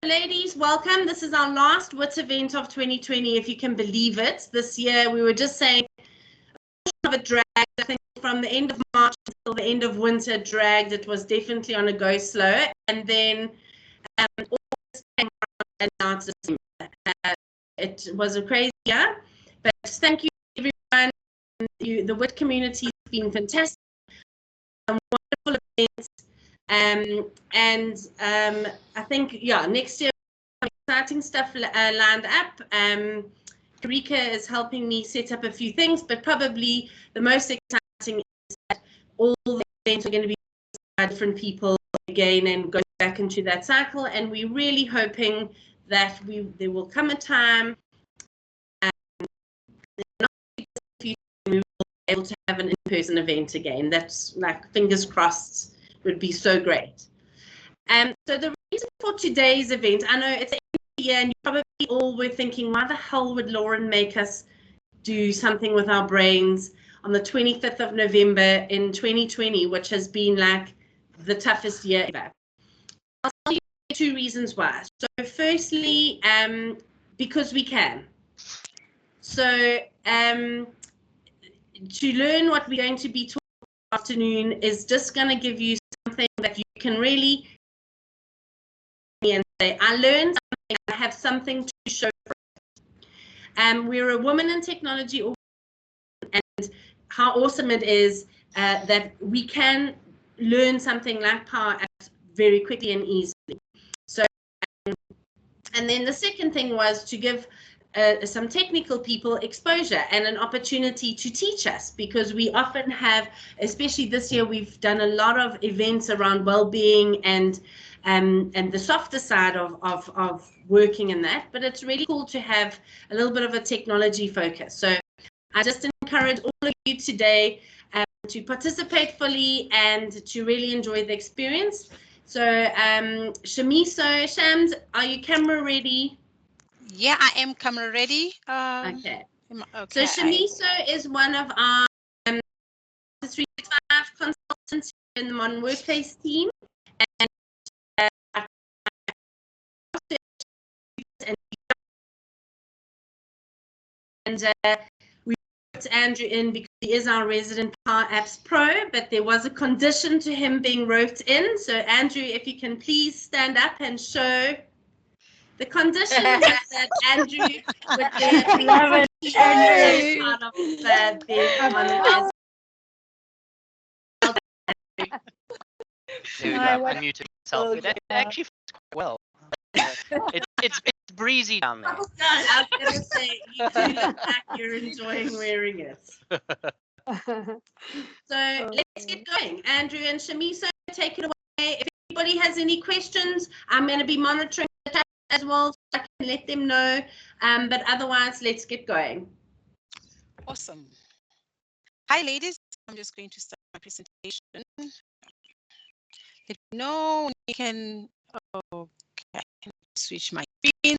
ladies, welcome. This is our last WIT event of 2020, if you can believe it. This year, we were just saying, of it dragged, I think from the end of March until the end of winter dragged. It was definitely on a go slow. And then August came around and now it's December. It was a crazy year, but thank you everyone. The WIT community has been fantastic. Wonderful events. I think, yeah, next year, exciting stuff lined up. Rika is helping me set up a few things, but probably the most exciting is that all the events are going to be by different people again and go back into that cycle. And we're really hoping that there will come a time we will be able to have an in-person event again. That's like fingers crossed, would be so great. So the reason for today's event, I know it's the end of the year and you probably all were thinking, why the hell would Lauren make us do something with our brains on the 25th of November in 2020, which has been like the toughest year ever. I'll tell you two reasons why. So firstly, because we can. So to learn what we're going to be talking this afternoon is just going to give you something that you can really and say, I learned something, I have something to show for it. We're a woman in technology, and how awesome it is that we can learn something like PowerApp very quickly and easily. So, and then the second thing was to give some technical people exposure and an opportunity to teach us, because we often have, especially this year, we've done a lot of events around well-being and the softer side of working in that, but it's really cool to have a little bit of a technology focus. So I just encourage all of you today to participate fully and to really enjoy the experience. So Shamiso, Shams, are you camera ready? Yeah, I am camera ready. Okay. So Shamiso is one of our 365 consultants in the Modern Workplace team, and we put Andrew in because he is our resident PowerApps Pro, but there was a condition to him being roped in. So Andrew, if you can please stand up and show. The condition was that Andrew would get part of being on I muted myself. It actually fits quite well. It's breezy down there. Oh God, I was going to say, you do look like you're enjoying wearing it. So let's get going. Andrew and Shamiso, take it away. If anybody has any questions, I'm going to be monitoring the chat as well, so I can let them know. But otherwise, let's get going. Awesome. Hi, ladies. I'm just going to start my presentation. Let me know when you can. Okay, switch my screens.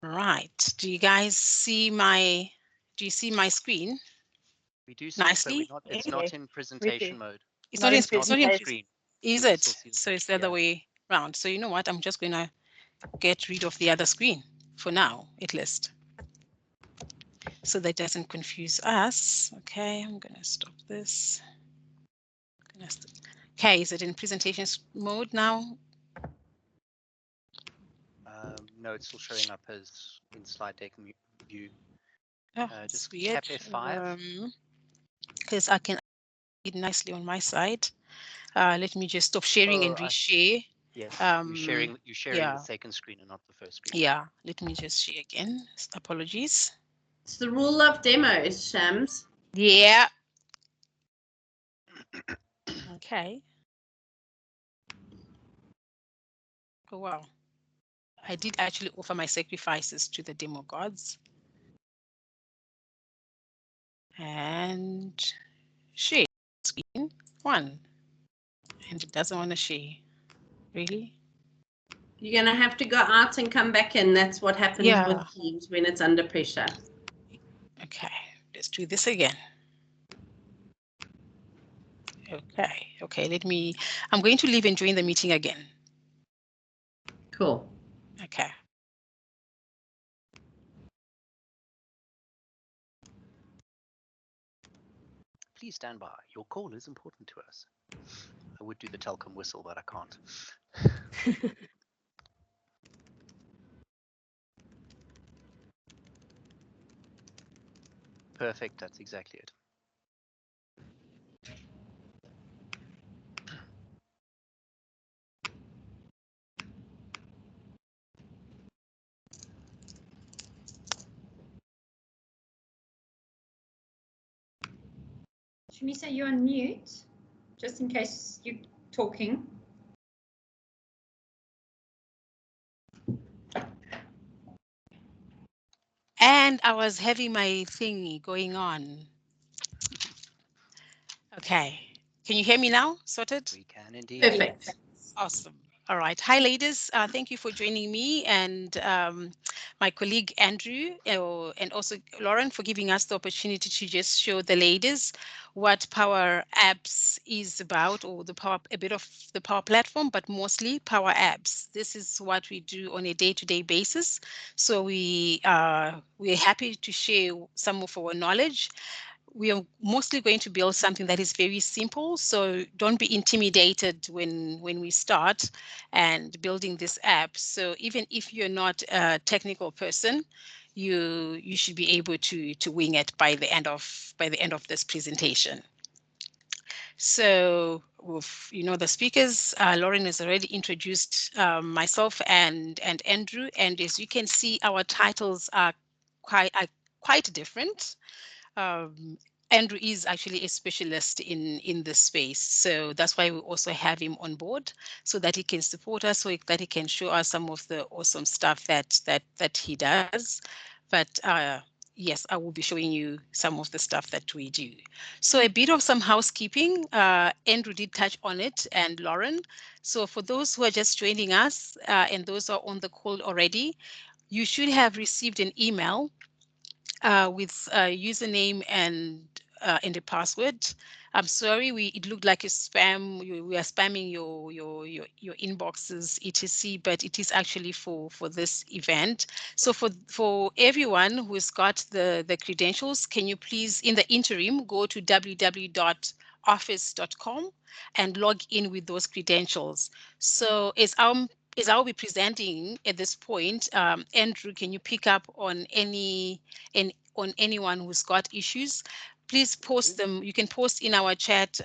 Right. Do you guys see my? Do you see my screen? We do see nicely. It, but it's not in presentation mode. It's not in screen. Is it? So it's the other way around. So you know what? I'm just going to get rid of the other screen for now, at least, so that doesn't confuse us. Okay, I'm going to stop this. Okay, is it in presentation mode now? No, it's still showing up as in slide deck view. Oh, just weird. tap F5. Because I can see it nicely on my side. Let me just stop sharing and reshare. Yes, you're sharing the second screen and not the first screen. Yeah, let me just share again. Apologies. It's the rule of demos, Shams. Yeah. Okay. Oh, wow. I did actually offer my sacrifices to the demo gods. And share screen 1. And it doesn't want to share. Really? You're going to have to go out and come back in. That's what happens with Teams when it's under pressure. Okay, let's do this again. Okay. I'm going to leave and join the meeting again. Cool. Okay. Please stand by. Your call is important to us. I would do the Telcom whistle, but I can't. Perfect. That's exactly it. Shamiso, you're on mute, just in case you're talking. And I was having my thingy going on. Okay. Can you hear me now? Sorted? We can indeed. Perfect. Awesome. All right. Hi, ladies. Thank you for joining me and my colleague Andrew and also Lauren for giving us the opportunity to just show the ladies what Power Apps is about, or a bit of the Power Platform, but mostly Power Apps. This is what we do on a day-to-day basis. So we're happy to share some of our knowledge. We are mostly going to build something that is very simple, so don't be intimidated when we start and building this app. So even if you're not a technical person, you should be able to wing it by the end of this presentation. So with the speakers, Lauren has already introduced myself and Andrew, and as you can see, our titles are quite different. Andrew is actually a specialist in this space, so that's why we also have him on board, so that he can support us, so that he can show us some of the awesome stuff that he does. But yes, I will be showing you some of the stuff that we do. So a bit of some housekeeping. Andrew did touch on it, and Lauren. So for those who are just joining us and those who are on the call already, you should have received an email with a username and a password. I'm sorry, it looked like a spam. We are spamming your inboxes, etc. But it is actually for this event. So for everyone who's got the credentials, can you please, in the interim, go to www.office.com and log in with those credentials. So as I'll be presenting at this point, Andrew, can you pick up on on anyone who's got issues? Please post them. You can post in our chat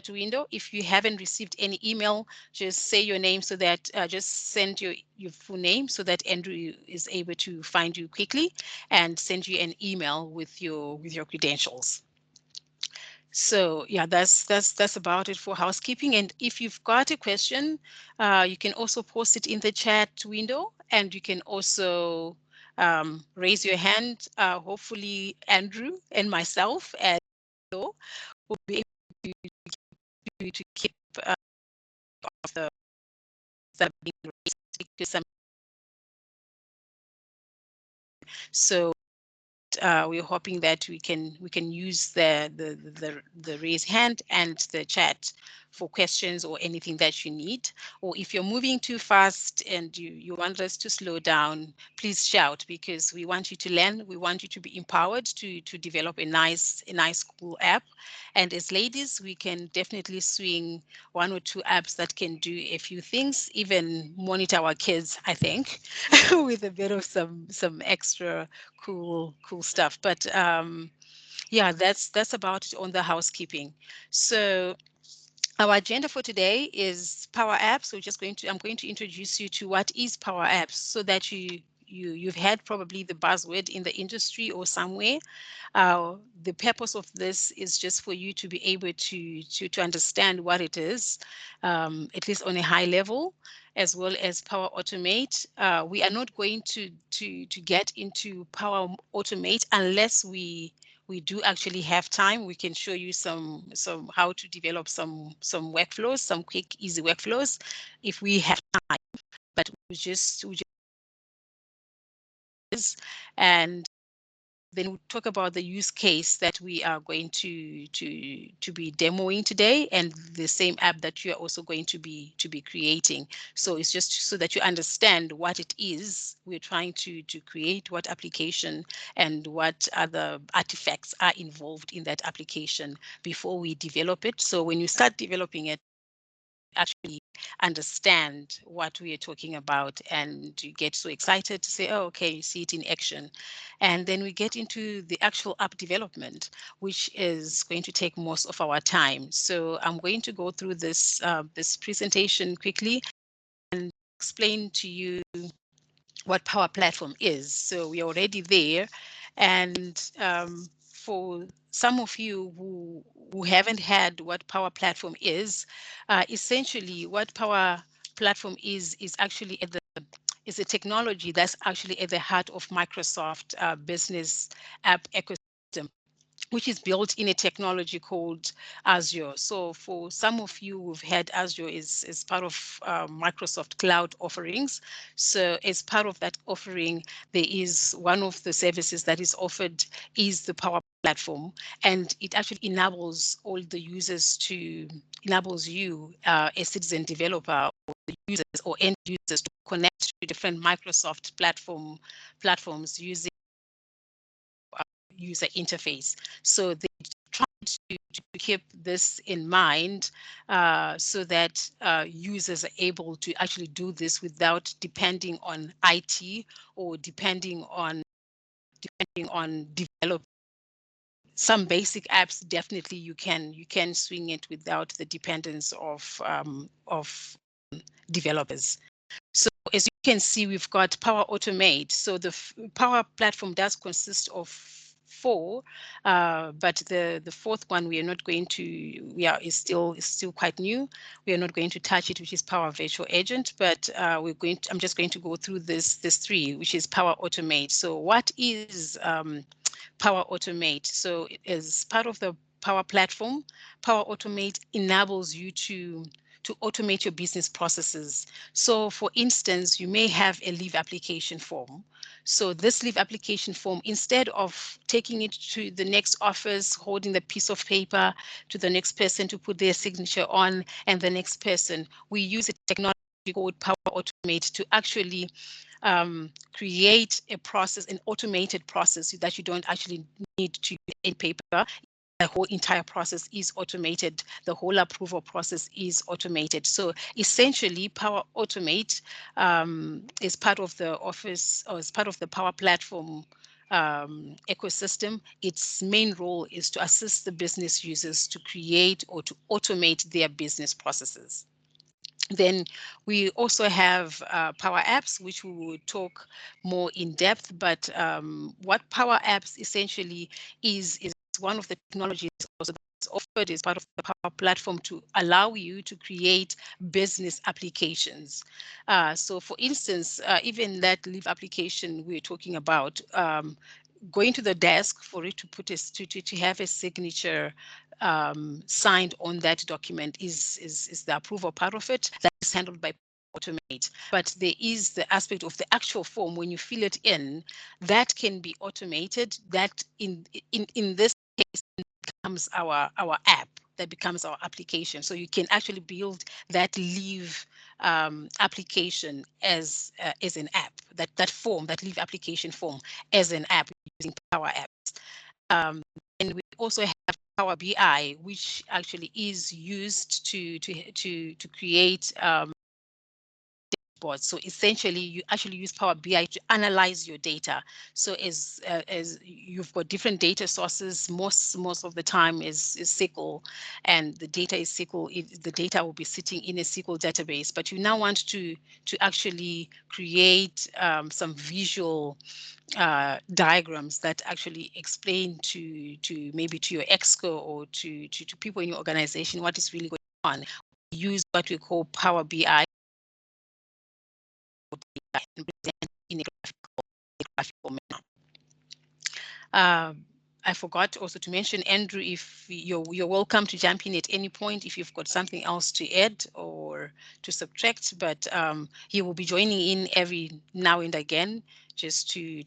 window. If you haven't received any email, just say your name, so that just send your full name, so that Andrew is able to find you quickly and send you an email with your credentials. So yeah, that's about it for housekeeping. And if you've got a question, you can also post it in the chat window, and you can also raise your hand. Hopefully Andrew and myself and will be able to keep the that being raised, because so we're hoping that we can use the raise hand and the chat for questions or anything that you need. Or if you're moving too fast and you want us to slow down, please shout, because we want you to learn. We want you to be empowered to develop a nice cool app. And as ladies, we can definitely swing one or two apps that can do a few things, even monitor our kids, I think, with a bit of some extra cool stuff. But yeah, that's about it on the housekeeping. So our agenda for today is Power Apps. I'm going to introduce you to what is Power Apps, so that you've had probably the buzzword in the industry or somewhere. The purpose of this is just for you to be able to understand what it is, at least on a high level, as well as Power Automate. We are not going to get into Power Automate unless we do actually have time. We can show you some how to develop some workflows, some quick, easy workflows, if we have time. But we just and then we'll talk about the use case that we are going to be demoing today, and the same app that you are also going to be creating. So it's just so that you understand what it is we're trying to create, what application and what other artifacts are involved in that application before we develop it. So when you start developing it, actually understand what we are talking about, and you get so excited to say, oh, okay, you see it in action. And then we get into the actual app development, which is going to take most of our time. So I'm going to go through this this presentation quickly and explain to you what Power Platform is. So we're already there, and for some of you who haven't had what Power Platform is, essentially what Power Platform is actually is a technology that's actually at the heart of Microsoft Business App ecosystem, which is built in a technology called Azure. So for some of you who've had Azure is part of Microsoft Cloud offerings. So as part of that offering, there is one of the services that is offered is the Power Platform, and it actually enables all the users enables you, a citizen developer, or the users or end users, to connect to different Microsoft platforms using user interface. So they try to keep this in mind, so that users are able to actually do this without depending on IT or depending on develop. Some basic apps, definitely you can swing it without the dependence of developers. So as you can see, we've got Power Automate. So the Power Platform does consist of 4, but the fourth one we are not going to. Is still quite new. We are not going to touch it, which is Power Virtual Agent. But I'm just going to go through this 3, which is Power Automate. So what is Power Automate? So as part of the Power Platform, Power Automate enables you to automate your business processes. So for instance, you may have a leave application form. So this leave application form, instead of taking it to the next office, holding the piece of paper to the next person to put their signature on, and the next person, we use a technology called Power Automate to actually create a process, an automated process, that you don't actually need to use any paper. The whole entire process is automated. The whole approval process is automated. So essentially, Power Automate is part of the Office, or is part of the Power Platform ecosystem. Its main role is to assist the business users to create or to automate their business processes. Then we also have Power Apps, which we will talk more in depth. But what Power Apps essentially is one of the technologies also that's offered as part of the Power Platform to allow you to create business applications. So for instance, even that leave application we're talking about, going to the desk for it to put to have a signature signed on that document is the approval part of it. That is handled by Automate. But there is the aspect of the actual form when you fill it in that can be automated. That in this case becomes our app. That becomes our application. So you can actually build that leave application as an app. That form, that leave application form, as an app using Power Apps. And we also have Power BI, which actually is used to create dashboards. So essentially, you actually use Power BI to analyze your data. So as you've got different data sources, most of the time is SQL, and the data is SQL. The data will be sitting in a SQL database. But you now want to actually create some visual diagrams that actually explain to maybe to your exco or to people in your organization what is really going on. We use what we call Power BI in a graphical manner. I forgot also to mention, Andrew, if you're welcome to jump in at any point if you've got something else to add or to subtract, but he will be joining in every now and again just to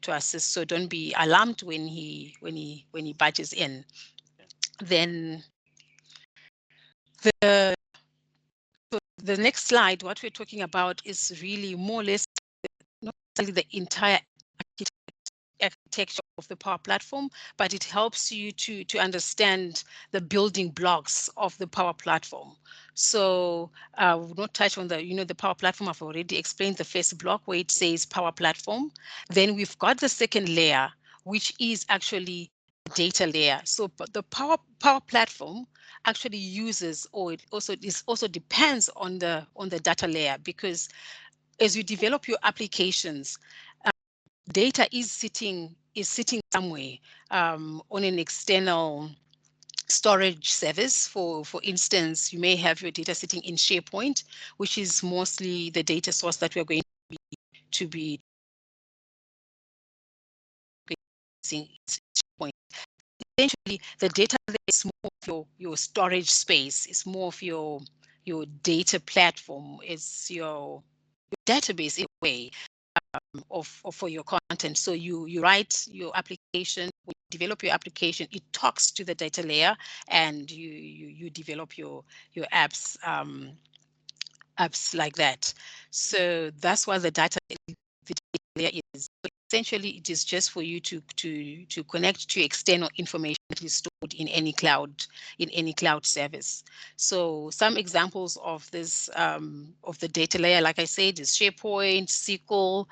assist. So don't be alarmed when he budges in. Then the next slide, what we're talking about is really more or less not necessarily the entire architecture of the Power Platform, but it helps you to understand the building blocks of the Power Platform. So we'll not touch on the Power Platform. I've already explained the first block where it says Power Platform. Then we've got the second layer, which is actually data layer. So the Power Platform actually uses, or it also depends on the data layer, because as you develop your applications, data is sitting somewhere on an external storage service. For instance, you may have your data sitting in SharePoint, which is mostly the data source that we're going to be using SharePoint. Essentially, the data is more of your storage space. It's more of your data platform. It's your database in a way. Of for your content. So you write your application, when you develop your application, it talks to the data layer, and you develop your apps like that. So that's what the data layer is. But essentially, it is just for you to connect to external information that is stored in any cloud service. So some examples of this of the data layer, like I said, is SharePoint, SQL,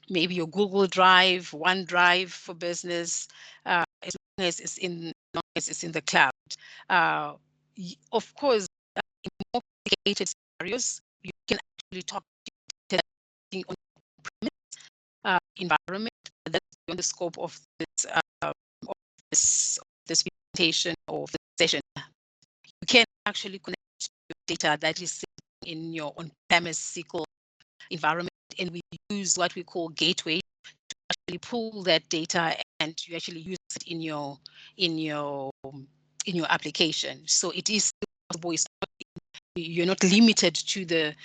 maybe your Google Drive, OneDrive for business, as long as it's in the cloud. Of course, in more complicated scenarios, you can actually talk to on premise environment. That's beyond the scope of this presentation or this session. You can actually connect to data that is sitting in your on-premise SQL environment, and we use what we call gateway to actually pull that data, and you actually use it in your application. So it is possible. You're not limited to the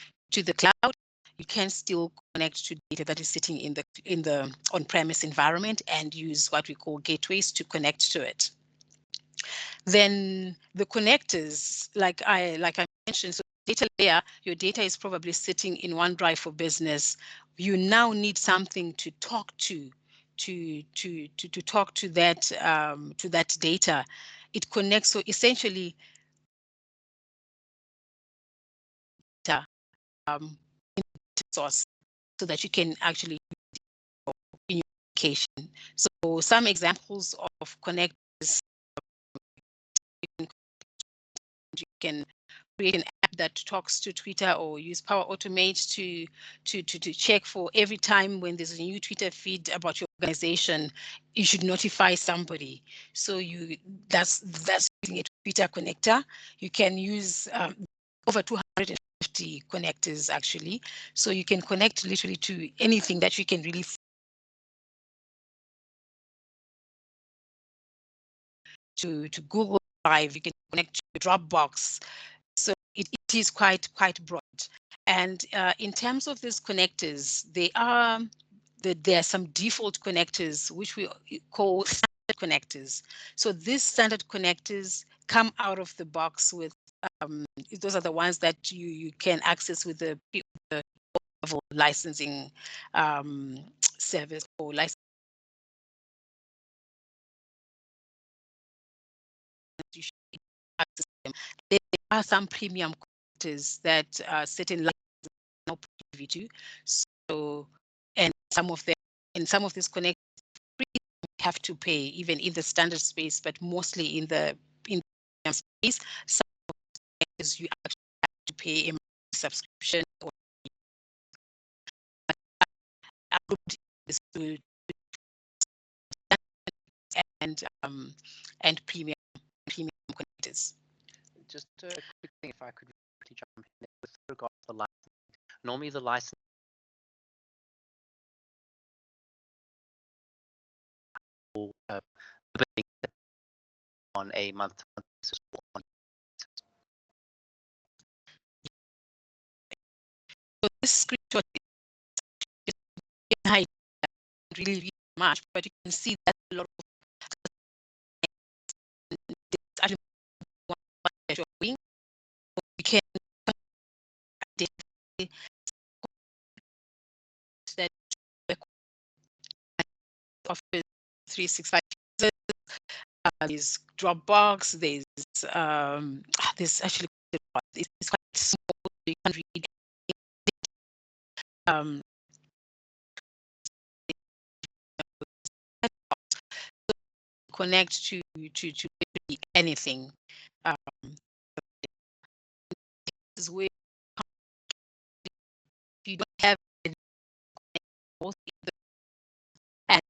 cloud. You can still connect to data that is sitting in the on-premise environment and use what we call gateways to connect to it. Then the connectors, like I mentioned, so data layer, your data is probably sitting in OneDrive for business. You now need something to talk to talk to that data. It connects. So essentially, source, so that you can actually in your application. So some examples of connectors, you can create an app that talks to Twitter, or use Power Automate to check for every time when there's a new Twitter feed about your organization, you should notify somebody. So that's using a Twitter connector. You can use over 250 connectors actually. So you can connect literally to anything that you can really to Google Drive. You can connect to Dropbox. So it is quite broad. And in terms of these connectors, there are some default connectors which we call standard connectors. So these standard connectors come out of the box with those are the ones that you can access with the level licensing service or license. You should access them. There are some premium connectors that certain licenses are not privy to. So, and some of these connectors have to pay even in the standard space, but mostly in the space. Some connectors you actually have to pay a subscription or and premium connectors. Just a quick thing, if I could jump in there with regard to the license. Normally, the license on a month-to-month basis. So this screenshot is hide really much, but you can see that a lot of actually what they're showing. We can that Office 365. There's Dropbox. There's actually it's quite small. You can read. Connect to anything. This is where you don't have both and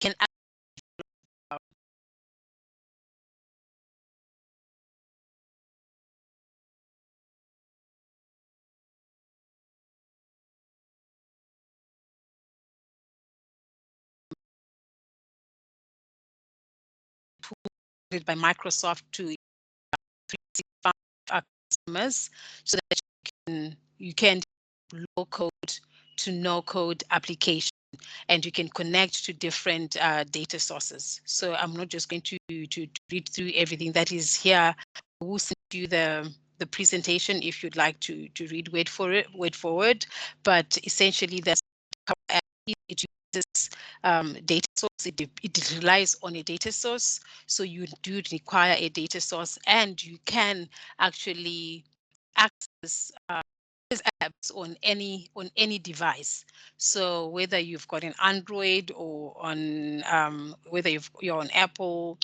can by Microsoft to 365 customers so that you can low code to no code application, and you can connect to different data sources. So I'm not just going to read through everything that is here. We'll send you the presentation if you'd like to read word forward, but essentially that's it uses data source. It relies on a data source, so you do require a data source, and you can actually access apps on any device. So whether you've got an Android or on whether you're on Apple,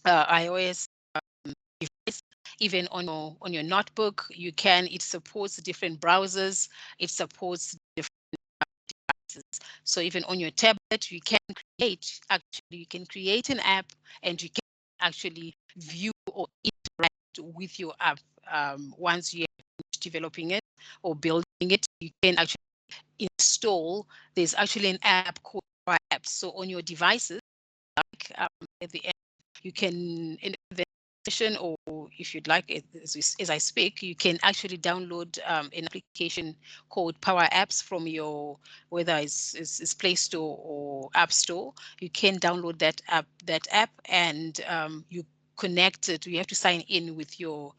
iOS device, even on your notebook, you can. It supports different browsers. It supports different devices. So even on your tablet, you can create an app, and you can actually view or interact with your app once you have finished developing it or building it. You can actually install. There's actually an app called PowerApp. So on your devices, like at the end, you can in the session, or if you'd like, as I speak, you can actually download an application called PowerApps from your, whether it's Play Store or App Store. You can download that app, and you connect it. You have to sign in with your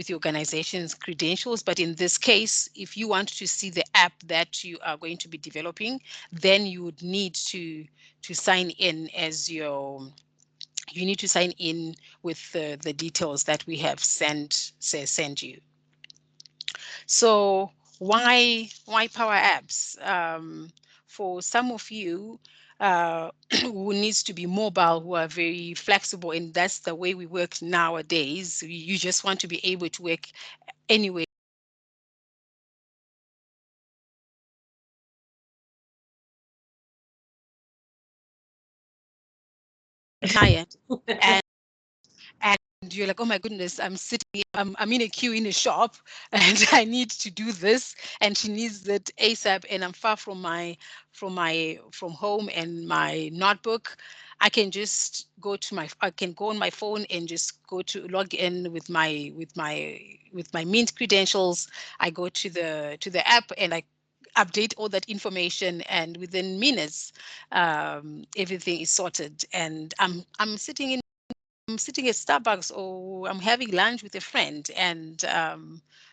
organization's credentials. But in this case, if you want to see the app that you are going to be developing, then you would need to sign in as your. You need to sign in with the details that we have send you. So why Power Apps? For some of you who needs to be mobile, who are very flexible, and that's the way we work nowadays. You just want to be able to work anywhere. Client and you're like, oh my goodness, I'm in a queue in a shop and I need to do this, and she needs that ASAP, and I'm far from home and my notebook. I can just I can go on my phone and just go to log in with my Mint credentials. I go to the app and I update all that information, and within minutes everything is sorted, and I'm sitting at Starbucks, or I'm having lunch with a friend, and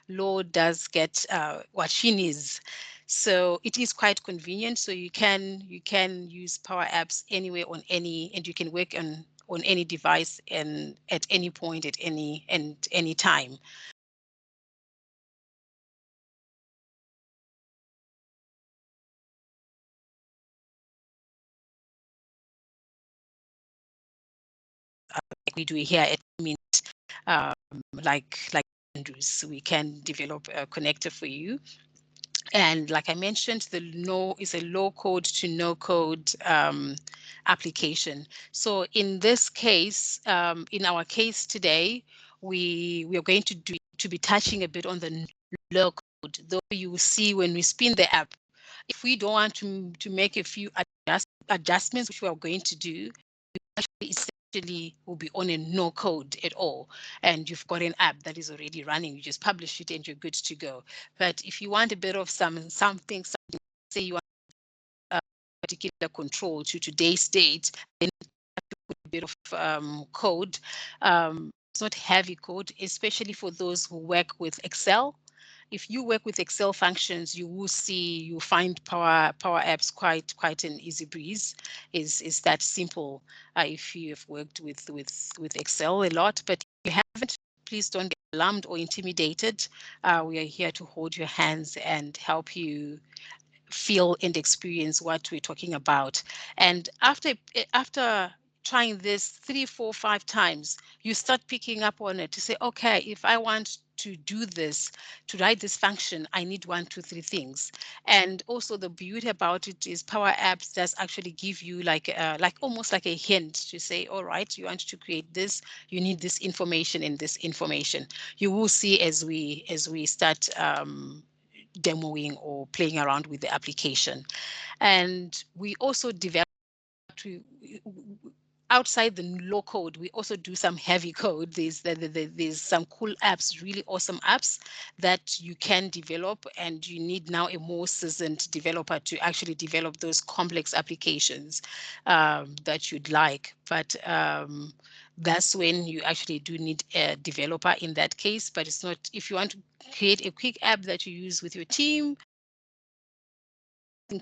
Lord does get what she needs. So it is quite convenient. So you can use Power Apps anywhere on and you can work on any device and at any point at any time. Like we do here at Mint, like Andrews, we can develop a connector for you. And like I mentioned, is a low code to no code application. So in this case, in our case today, we are going to be touching a bit on the low code. Though you will see when we spin the app, if we don't want to make a few adjustments which we are going to do, actually essentially will be on a no code at all, and you've got an app that is already running. You just publish it and you're good to go. But if you want a bit of something, say you want a particular control to today's date, then a bit of code. It's not heavy code, especially for those who work with Excel. If you work with Excel functions, you will see, you find Power Apps quite an easy breeze. Is that simple? If you have worked with Excel a lot, but if you haven't, please don't get alarmed or intimidated. We are here to hold your hands and help you feel and experience what we're talking about. And after trying this 3, 4, 5 times, you start picking up on it to say, okay, if I want to do this, to write this function, I need 1, 2, 3 things. And also the beauty about it is Power Apps does actually give you like almost like a hint to say, all right, you want to create this, you need this information and this information. You will see as we start demoing or playing around with the application. And we also develop outside the low code, we also do some heavy code. There's some cool apps, really awesome apps that you can develop, and you need now a more seasoned developer to actually develop those complex applications that you'd like. But that's when you actually do need a developer in that case. But it's not, if you want to create a quick app that you use with your team,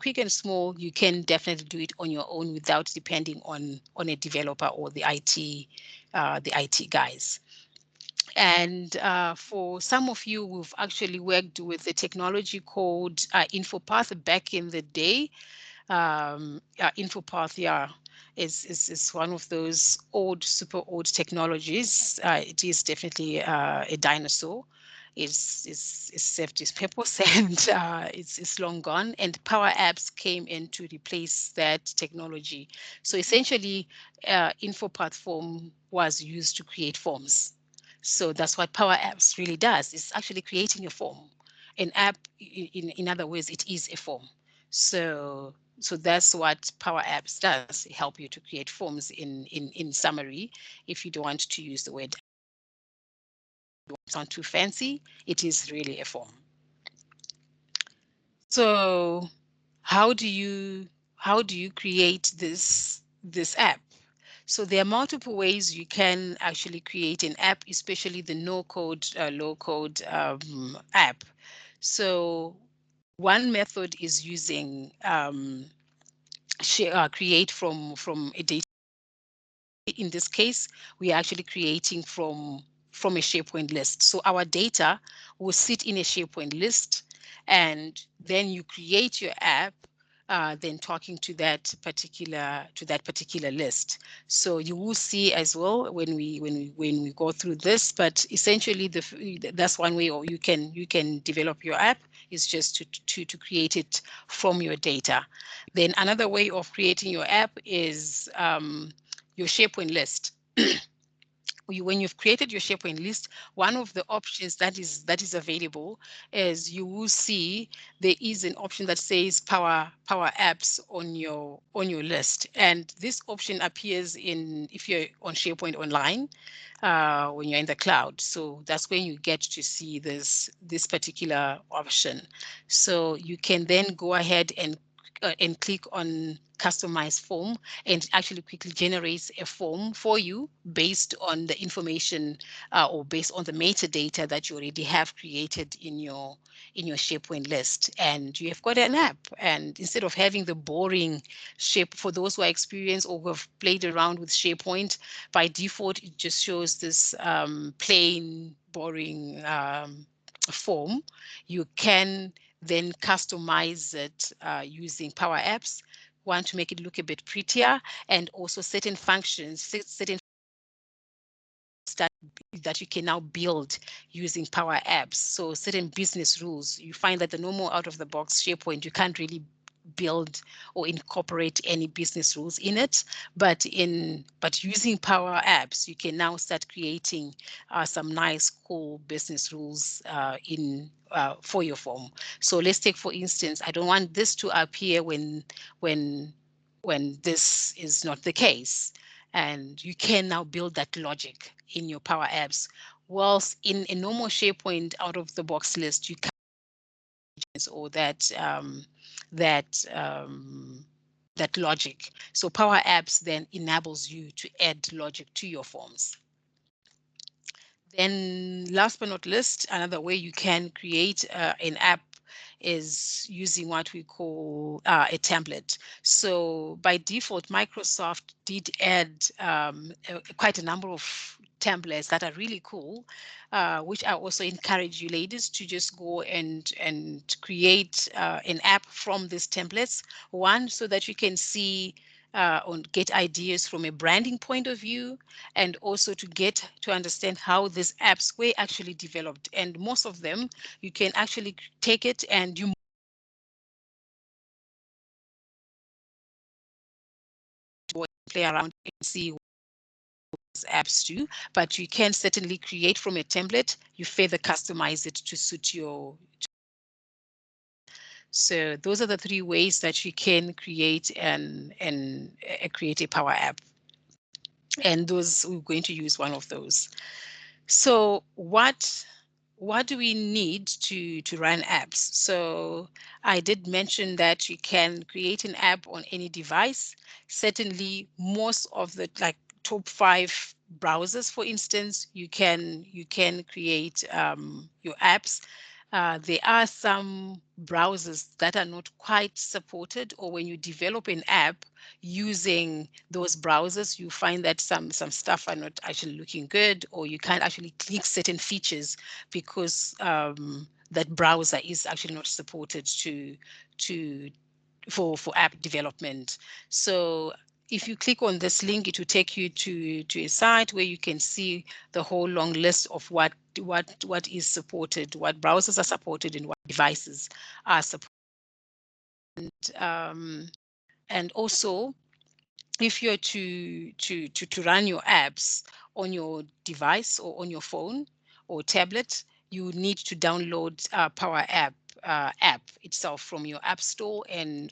quick and small, you can definitely do it on your own without depending on a developer or the IT guys. And for some of you who've actually worked with the technology called InfoPath back in the day, InfoPath, yeah, is one of those super old technologies. It is definitely a dinosaur. It's served its purpose and it's long gone. And Power Apps came in to replace that technology. So essentially, InfoPath form was used to create forms. So that's what Power Apps really does. It's actually creating a form. An app, in other words, it is a form. So that's what Power Apps does, help you to create forms in summary. If you don't want to use the word, sound too fancy, it is really a form. So how do you create this app? So there are multiple ways you can actually create an app, especially the no code, low code app. So one method is using create from a data. In this case, we are actually creating from a SharePoint list. So our data will sit in a SharePoint list, and then you create your app, then talking to that particular list. So you will see as well when we go through this. But essentially, that's one way, or you can develop your app is just to create it from your data. Then another way of creating your app is your SharePoint list. When you've created your SharePoint list, one of the options that is available is you will see there is an option that says Power Apps on your list, and this option appears if you're on SharePoint Online when you're in the cloud. So that's when you get to see this particular option. So you can then go ahead and click on customize form, and actually quickly generates a form for you based on the information or based on the metadata that you already have created in your SharePoint list. And you have got an app, and instead of having the boring shape, for those who are experienced or who have played around with SharePoint, by default it just shows this plain boring form. You can then customize it using Power Apps. Want to make it look a bit prettier, and also certain functions, certain that you can now build using Power Apps. So certain business rules, you find that the normal out of the box SharePoint, you can't really build or incorporate any business rules in it, but using Power Apps, you can now start creating some nice, cool business rules for your form. So let's take, for instance, I don't want this to appear when when this is not the case. And you can now build that logic in your Power Apps. Whilst in a normal SharePoint out of the box list, you can't or that logic. So Power Apps then enables you to add logic to your forms. Then last but not least, another way you can create an app is using what we call a template. So by default, Microsoft did add quite a number of templates that are really cool, which I also encourage you ladies to just go and create an app from these templates. One, so that you can see on get ideas from a branding point of view, and also to understand how these apps were actually developed. And most of them, you can actually take it and you play around and see what these apps do, but you can certainly create from a template, you further customize it to suit your. So those are the three ways that you can create create a Power App. And those, we're going to use one of those. So what do we need to run apps? So I did mention that you can create an app on any device. Certainly, most of the top 5 browsers, for instance, you can create your apps. There are some browsers that are not quite supported, or when you develop an app using those browsers, you find that some stuff are not actually looking good, or you can't actually click certain features because that browser is actually not supported for app development. So if you click on this link, it will take you to a site where you can see the whole long list of what is supported, what browsers are supported, and what devices are supported. And also, if you're to run your apps on your device or on your phone or tablet, you need to download PowerApp app itself from your App Store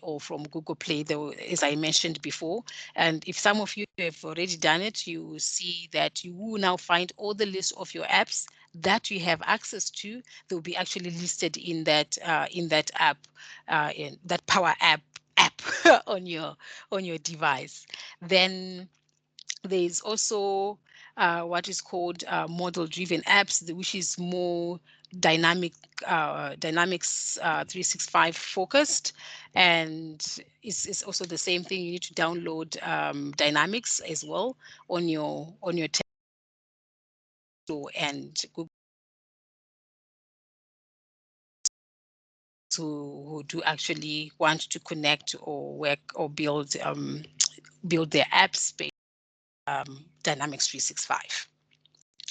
or from Google Play, though, as I mentioned before. And if some of you have already done it, you will see that you will now find all the list of your apps that you have access to. They'll be actually listed in that app, in that PowerApp app on your device. Then there's also what is called model-driven apps, which is more Dynamics 365 focused, and it's also the same thing. You need to download Dynamics as well on your Store and Google, who do actually want to connect or work or build their apps based Dynamics 365.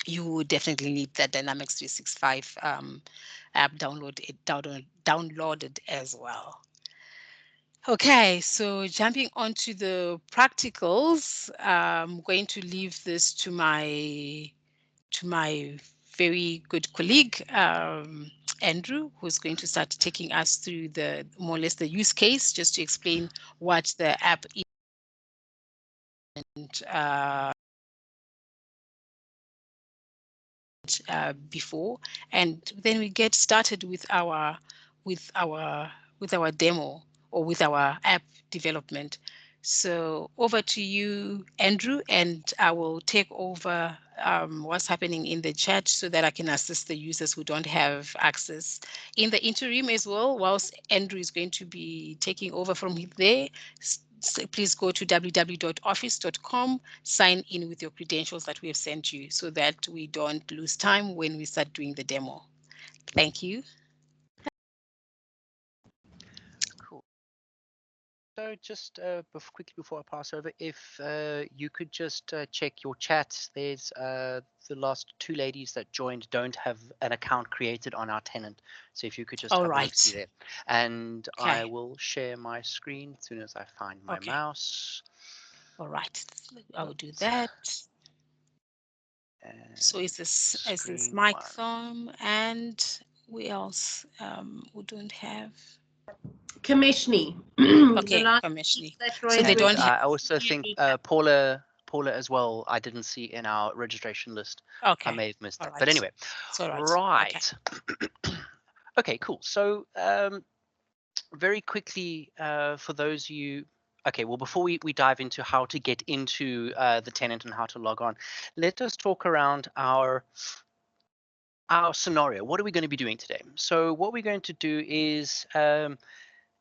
You would definitely need that Dynamics 365 app downloaded as well. Okay, so jumping onto the practicals, I'm going to leave this to my very good colleague, Andrew, who's going to start taking us through the more or less the use case, just to explain what the app is and before, and then we get started with our demo or with our app development. So over to you, Andrew, and I will take over what's happening in the chat so that I can assist the users who don't have access. In the interim as well, whilst Andrew is going to be taking over from there, please go to www.office.com, sign in with your credentials that we have sent you so that we don't lose time when we start doing the demo. Thank you. Cool. So just quickly before I pass over, if you could just check your chat. There's the last 2 ladies that joined don't have an account created on our tenant. So if you could just have a look see there. And Okay. I will share my screen as soon as I find my mouse. All right, I will do that. So is this Mike Thumb and who else we don't have? Commissioning. Okay, commissioning. So they don't I also think Paula as well, I didn't see in our registration list. Okay. I may have missed All that. right. But anyway, It's all right. right. Okay. Okay, cool. So very quickly, for those of you, okay, well, before we dive into how to get into the tenant and how to log on, let us talk around our scenario. What are we going to be doing today? So what we're going to do is,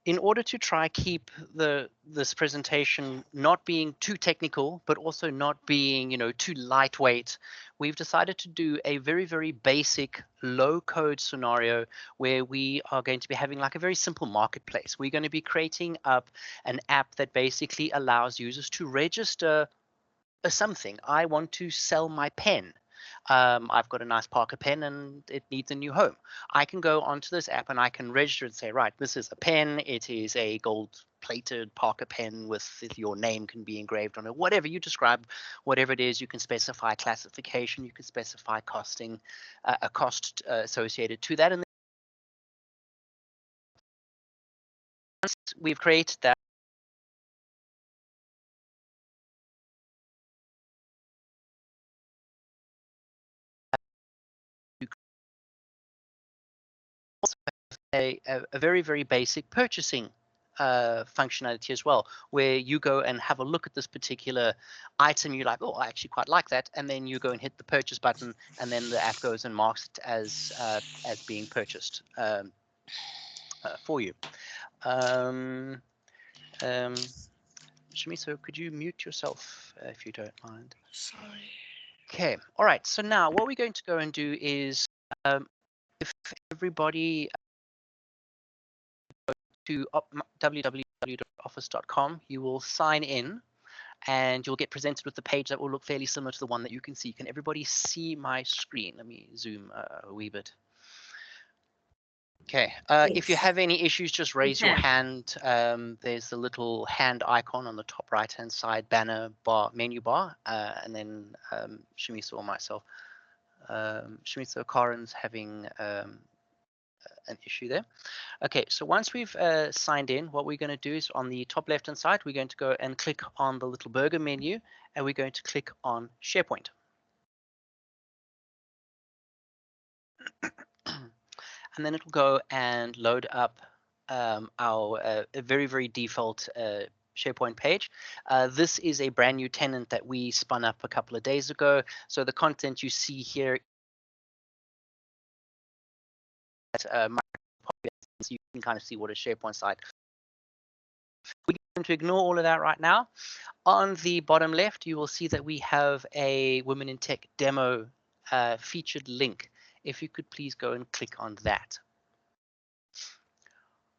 in order to try keep this presentation not being too technical, but also not being, you know, too lightweight, we've decided to do a very, very basic low code scenario where we are going to be having like a very simple marketplace. We're going to be creating up an app that basically allows users to register something. I want to sell my pen. I've got a nice Parker pen and it needs a new home. I can go onto this app and I can register and say, right, this is a pen. It is a gold plated Parker pen with your name can be engraved on it. Whatever you describe, whatever it is, you can specify classification. You can specify costing, a cost associated to that. And once we've created that, a very, very basic purchasing functionality as well, where you go and have a look at this particular item. You're like, oh, I actually quite like that. And then you go and hit the purchase button, and then the app goes and marks it as being purchased for you. Shamiso, could you mute yourself if you don't mind? Sorry. Okay. All right. So now what we're going to go and do is, if everybody to www.office.com, you will sign in and you'll get presented with the page that will look fairly similar to the one that you can see. Can everybody see my screen? Let me zoom a wee bit. Okay, if you have any issues, just raise your hand. There's a little hand icon on the top right-hand side, banner bar, menu bar, and then Shamiso or myself. Shamiso Karen's having an issue there. Okay, so once we've signed in, what we're going to do is on the top left-hand side, we're going to go and click on the little burger menu, and we're going to click on SharePoint. And then it'll go and load up our very, very default SharePoint page. This is a brand new tenant that we spun up a couple of days ago. So the content you see here, so you can kind of see what a SharePoint site. We're going to ignore all of that right now. On the bottom left, you will see that we have a Women in Tech demo featured link. If you could please go and click on that.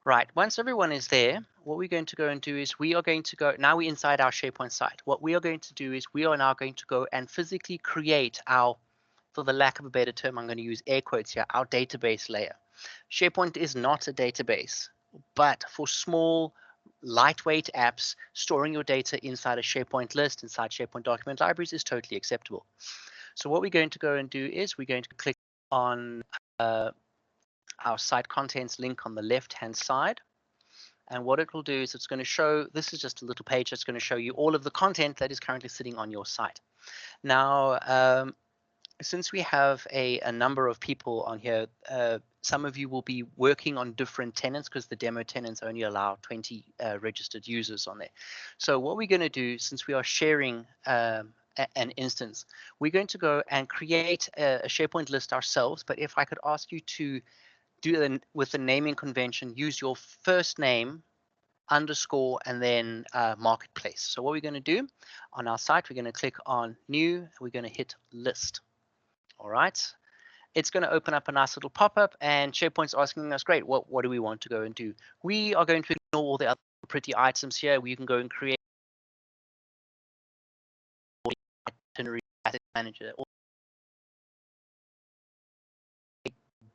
Right, once everyone is there, what we're going to go and do is we are going to go, now we're inside our SharePoint site. What we are going to do is we are now going to go and physically create our, for the lack of a better term, I'm going to use air quotes here, our database layer. SharePoint is not a database, but for small, lightweight apps, storing your data inside a SharePoint list, inside SharePoint document libraries is totally acceptable. So what we're going to go and do is we're going to click on our site contents link on the left-hand side. And what it will do is it's going to show, this is just a little page that's going to show you all of the content that is currently sitting on your site. Now, since we have a number of people on here, some of you will be working on different tenants because the demo tenants only allow 20 registered users on there. So what we're going to do, since we are sharing an instance, we're going to go and create a SharePoint list ourselves. But if I could ask you to do with the naming convention, use your first name, underscore, and then marketplace. So what we're going to do on our site, we're going to click on new, and we're going to hit list. All right. It's going to open up a nice little pop-up, and SharePoint's asking us, great, what do we want to go and do? We are going to ignore all the other pretty items here. We can go and create itinerary asset manager,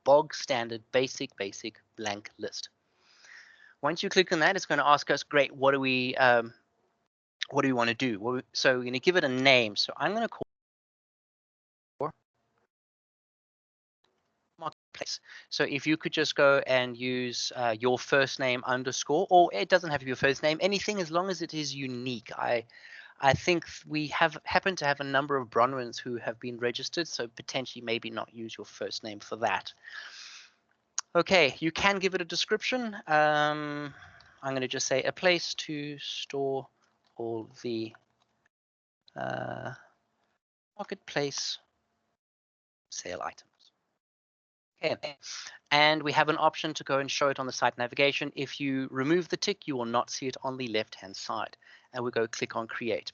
bog standard basic blank list. Once you click on that, it's going to ask us, great, what do we want to do? So we're going to give it a name. So I'm going to call marketplace. place. So if you could just go and use your first name underscore, or it doesn't have to be your first name, anything as long as it is unique. I think we happen to have a number of Bronwyns who have been registered, so potentially maybe not use your first name for that. Okay, you can give it a description. I'm going to just say a place to store all the marketplace sale items. Okay, and we have an option to go and show it on the site navigation. If you remove the tick, you will not see it on the left-hand side. And we go click on create.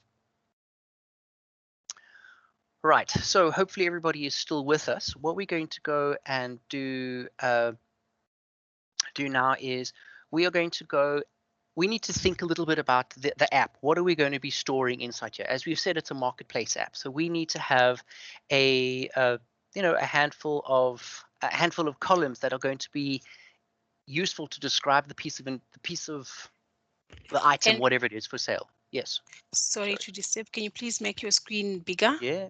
Right, so hopefully everybody is still with us. What we're going to go and do now is we are going to go, we need to think a little bit about the app. What are we going to be storing inside here? As we've said, it's a marketplace app. So we need to have a handful of columns that are going to be useful to describe the piece of the item, And whatever it is for sale. Yes. sorry to disturb. Can you please make your screen bigger? Yeah.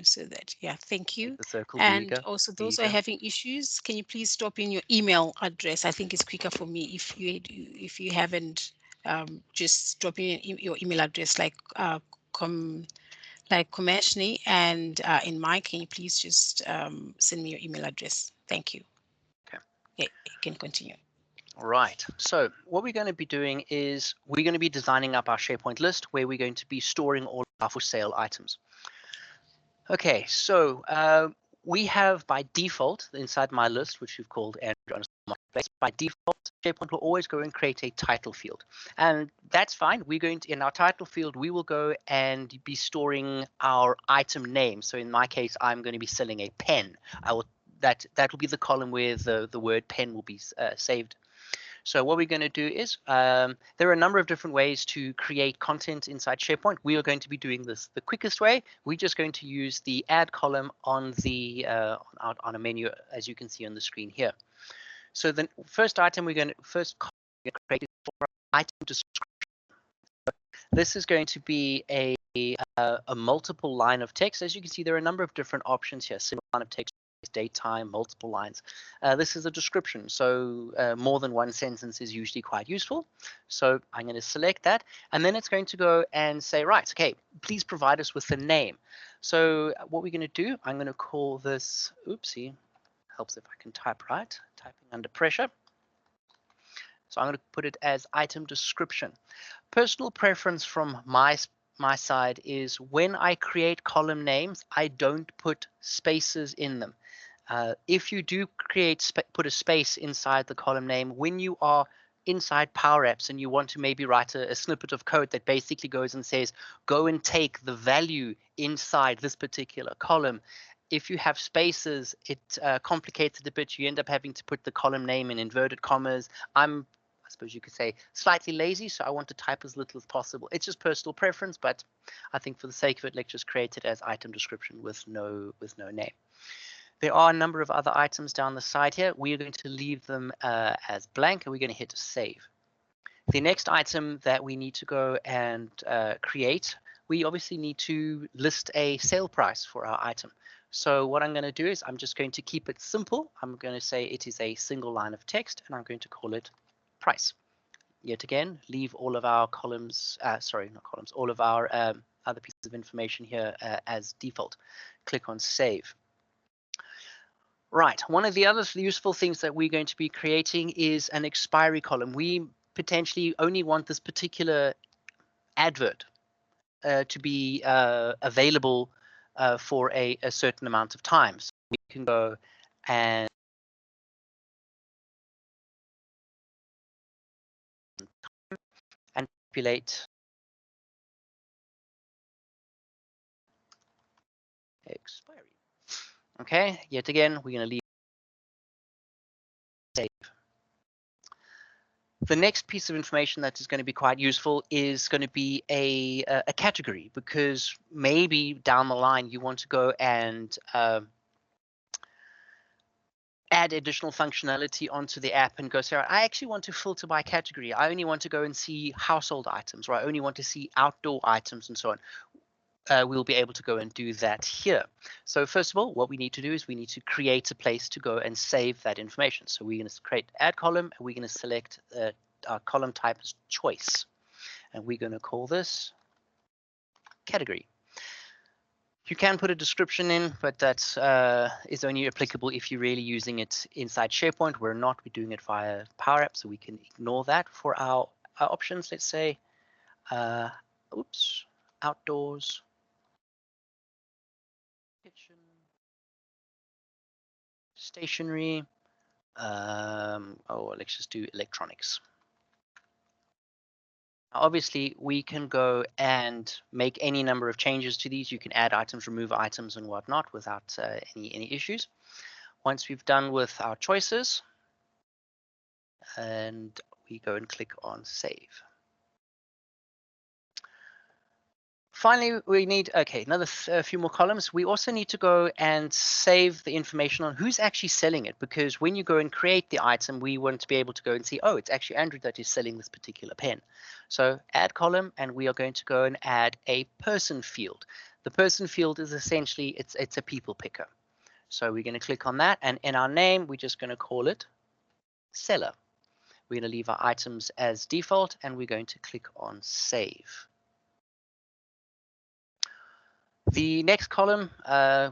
So that, yeah, thank you. Make the circle And bigger. also those who are having issues, can you please stop in your email address? I think it's quicker for me if you haven't, just drop in your email address like Komeshni and in Mike. Can you please just send me your email address? Thank you. Okay. Yeah, you can continue. All right. So what we're going to be doing is we're going to be designing up our SharePoint list where we're going to be storing all our for sale items. Okay, so we have by default inside my list, which we've called Android Marketplace, by default, SharePoint will always go and create a title field. And that's fine. We're going to, in our title field, we will go and be storing our item name. So in my case, I'm going to be selling a pen. That will be the column where the word pen will be saved. So what we're going to do is there are a number of different ways to create content inside SharePoint. We are going to be doing this the quickest way. We're just going to use the add column on the on a menu, as you can see on the screen here. So the first item we're going to create is for item description. This is going to be a multiple line of text. As you can see, there are a number of different options here. Single line of text, date, time, multiple lines. This is a description, so more than one sentence is usually quite useful. So I'm going to select that, and then it's going to go and say, right, okay, please provide us with the name. So what we're going to do, I'm going to call this, oopsie, helps if I can type right, typing under pressure. So I'm going to put it as item description. Personal preference from my side is when I create column names, I don't put spaces in them. If you do put a space inside the column name, when you are inside PowerApps and you want to maybe write a snippet of code that basically goes and says, go and take the value inside this particular column, if you have spaces, it complicates it a bit. You end up having to put the column name in inverted commas. I suppose you could say slightly lazy, so I want to type as little as possible. It's just personal preference, but I think for the sake of it, let's just create it as item description with no name. There are a number of other items down the side here. We are going to leave them as blank, and we're going to hit save. The next item that we need to go and create, we obviously need to list a sale price for our item. So what I'm going to do is I'm just going to keep it simple. I'm going to say it is a single line of text, and I'm going to call it price. Yet again, leave all of our columns, sorry, not columns, all of our other pieces of information here as default. Click on save. Right, one of the other useful things that we're going to be creating is an expiry column. We potentially only want this particular advert to be available for a certain amount of time. So we can go and manipulate expiry. Okay, yet again, we're going to leave save. The next piece of information that is going to be quite useful is going to be a category, because maybe down the line you want to go and add additional functionality onto the app and go, say, I actually want to filter by category. I only want to go and see household items, or I only want to see outdoor items and so on. we'll be able to go and do that here. So first of all, what we need to do is we need to create a place to go and save that information. So we're going to create add column, and we're going to select our column type as choice, and we're going to call this category. You can put a description in, but that is only applicable if you're really using it inside SharePoint. We're not. We're doing it via PowerApp, so we can ignore that. For our options, let's say, outdoors, kitchen, stationery. Let's just do electronics. Obviously, we can go and make any number of changes to these. You can add items, remove items, and whatnot without any issues. Once we've done with our choices, and we go and click on save. Finally, we need, another few more columns. We also need to go and save the information on who's actually selling it, because when you go and create the item, we want to be able to go and see, oh, it's actually Andrew that is selling this particular pen. So add column, and we are going to go and add a person field. The person field is essentially, it's a people picker. So we're going to click on that, and in our name, we're just going to call it seller. We're going to leave our items as default, and we're going to click on save. The next column,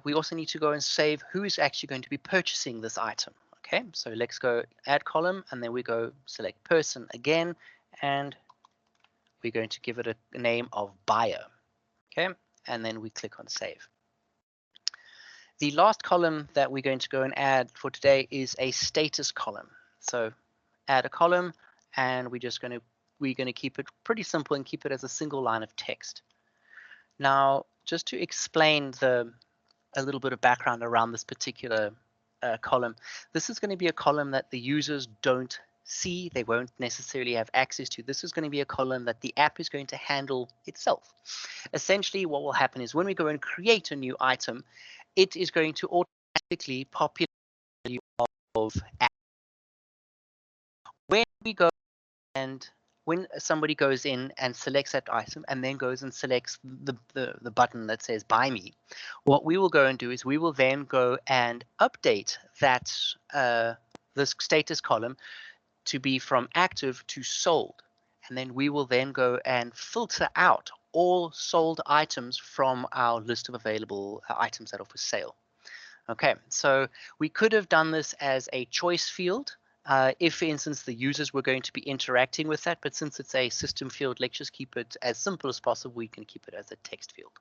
we also need to go and save who is actually going to be purchasing this item. Okay, so let's go add column, and then we go select person again, and we're going to give it a name of buyer. Okay, and then we click on save. The last column that we're going to go and add for today is a status column. So add a column, and we're going to keep it pretty simple and keep it as a single line of text. Now, just to explain a little bit of background around this particular column, this is going to be a column that the users don't see, they won't necessarily have access to. This is going to be a column that the app is going to handle itself. Essentially, what will happen is when we go and create a new item, it is going to automatically populate the value of app. When we go and when somebody goes in and selects that item and then goes and selects the button that says buy me, what we will go and do is we will then go and update that this status column to be from active to sold. And then we will then go and filter out all sold items from our list of available items that are for sale. Okay, so we could have done this as a choice field. If, for instance, the users were going to be interacting with that, but since it's a system field, let's just keep it as simple as possible. We can keep it as a text field.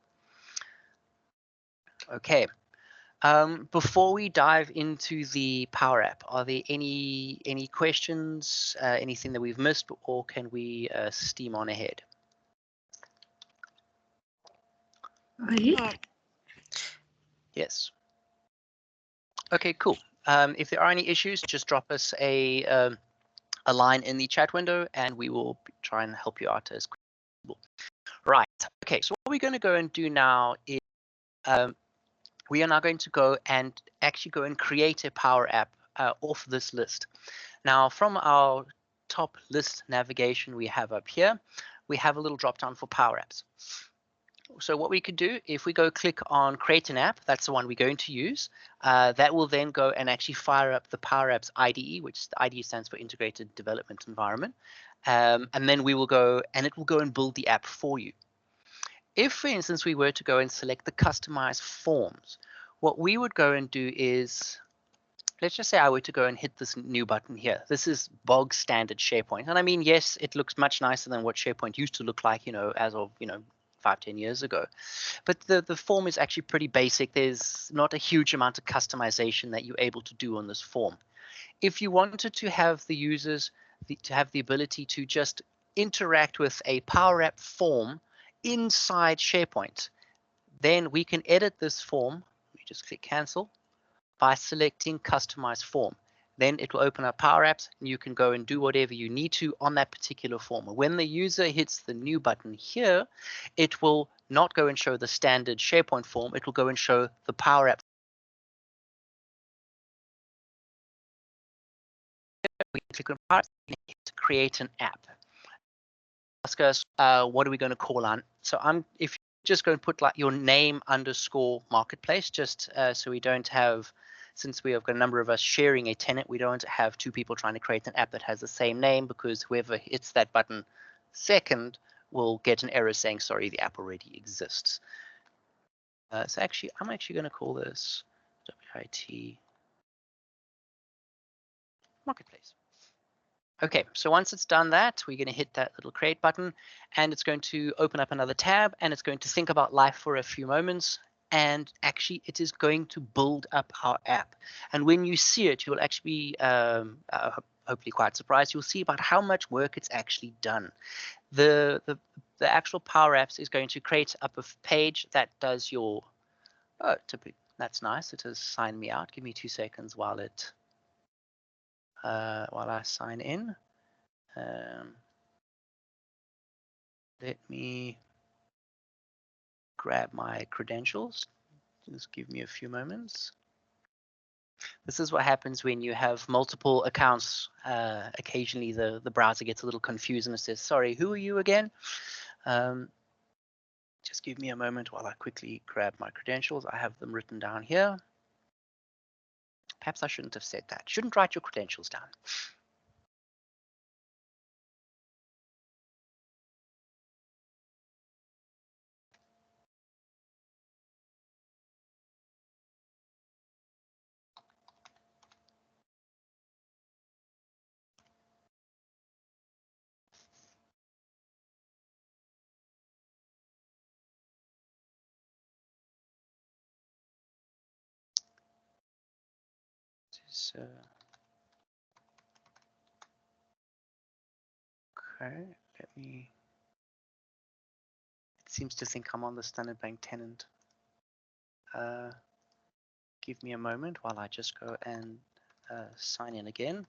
Okay, before we dive into the PowerApp, are there any questions, anything that we've missed, or can we steam on ahead? Yes. Okay, cool. If there are any issues, just drop us a line in the chat window, and we will try and help you out as quick as possible. Right. Okay. So what we're going to go and do now is we are now going to go and actually go and create a PowerApp off this list. Now, from our top list navigation we have up here, we have a little drop down for PowerApps. So what we could do, if we go click on create an app, that's the one we're going to use. That will then go and actually fire up the PowerApps IDE, which the IDE stands for Integrated Development Environment. And then we will go and it will go and build the app for you. If, for instance, we were to go and select the customize forms, what we would go and do is, let's just say I were to go and hit this new button here. This is bog standard SharePoint. And I mean, yes, it looks much nicer than what SharePoint used to look like, as of, 5-10 years ago. But the form is actually pretty basic. There's not a huge amount of customization that you're able to do on this form. If you wanted to have the users to have the ability to just interact with a PowerApp form inside SharePoint, then we can edit this form. We just click cancel by selecting customize form. Then it will open up PowerApps, and you can go and do whatever you need to on that particular form. When the user hits the new button here, it will not go and show the standard SharePoint form. It will go and show the PowerApp. We click on PowerApp to create an app. Ask us, what are we going to call on? So if just go and put like your name underscore marketplace, just so we don't have, since we have got a number of us sharing a tenant, we don't have two people trying to create an app that has the same name, because whoever hits that button second will get an error saying, sorry, the app already exists. So actually, I'm actually going to call this WIT marketplace. Okay, so once it's done that, we're going to hit that little create button, and it's going to open up another tab, and it's going to think about life for a few moments, and actually it is going to build up our app. And when you see it, you'll actually be hopefully quite surprised. You'll see about how much work it's actually done. The actual PowerApps is going to create up a page that does your, oh, that's nice, it has signed me out. Give me 2 seconds while it while I sign in. Let me grab my credentials. Just give me a few moments. This is what happens when you have multiple accounts. Occasionally the browser gets a little confused and it says, sorry, who are you again? Just give me a moment while I quickly grab my credentials. I have them written down here. Perhaps I shouldn't have said that. Shouldn't write your credentials down. So, okay, let me. It seems to think I'm on the Standard Bank tenant. Give me a moment while I just go and sign in again.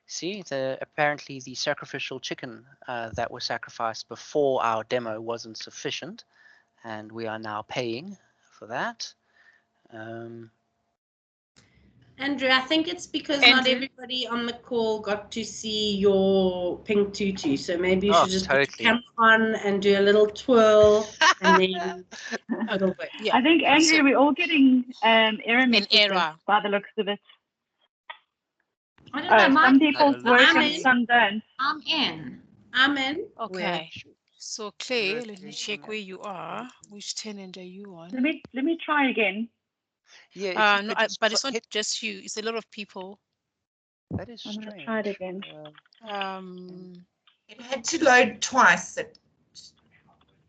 See, apparently the sacrificial chicken that was sacrificed before our demo wasn't sufficient, and we are now paying for that. Andrew, I think it's because not everybody on the call got to see your pink tutu, so maybe you should just put your camera on and do a little twirl, and then it'll work. Yeah. I think, Andrew, we're all getting error messages by the looks of it. I don't know. Some people's work and some don't. I'm in. Okay. So Claire, let me check where you are. Which tenant are you on? Let me try again. Yeah, no, but it's not just you. It's a lot of people. That is strange. I'm going to try it again. It had to load twice,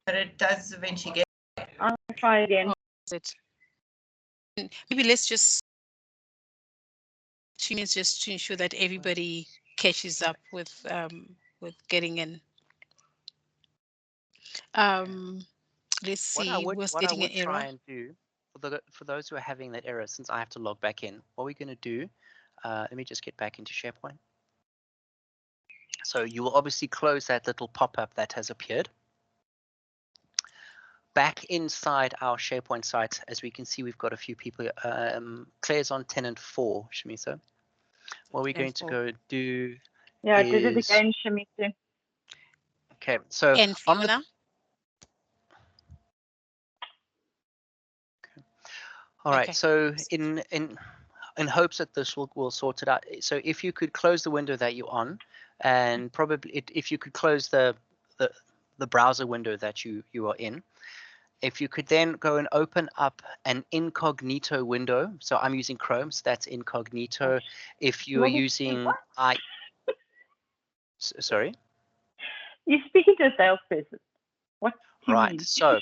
but it does eventually get. I'll try again. Maybe let's just 2 minutes just to ensure that everybody catches up with getting in. Let's see. We're getting an error. Try and do for those who are having that error, since I have to log back in, what we're going to do, let me just get back into SharePoint. So you will obviously close that little pop-up that has appeared. Back inside our SharePoint site, as we can see, we've got a few people. Claire's on tenant 4, Shamiso. What we're going to go do I did it again, Shamiso. Okay, so and Fiona. All right, so in hopes that this will sort it out. So if you could close the window that you're on, and probably if you could close the browser window that you are in, if you could then go and open up an incognito window. So I'm using Chrome, so that's incognito. If you are using sorry? You're speaking to a salesperson. What do you mean? So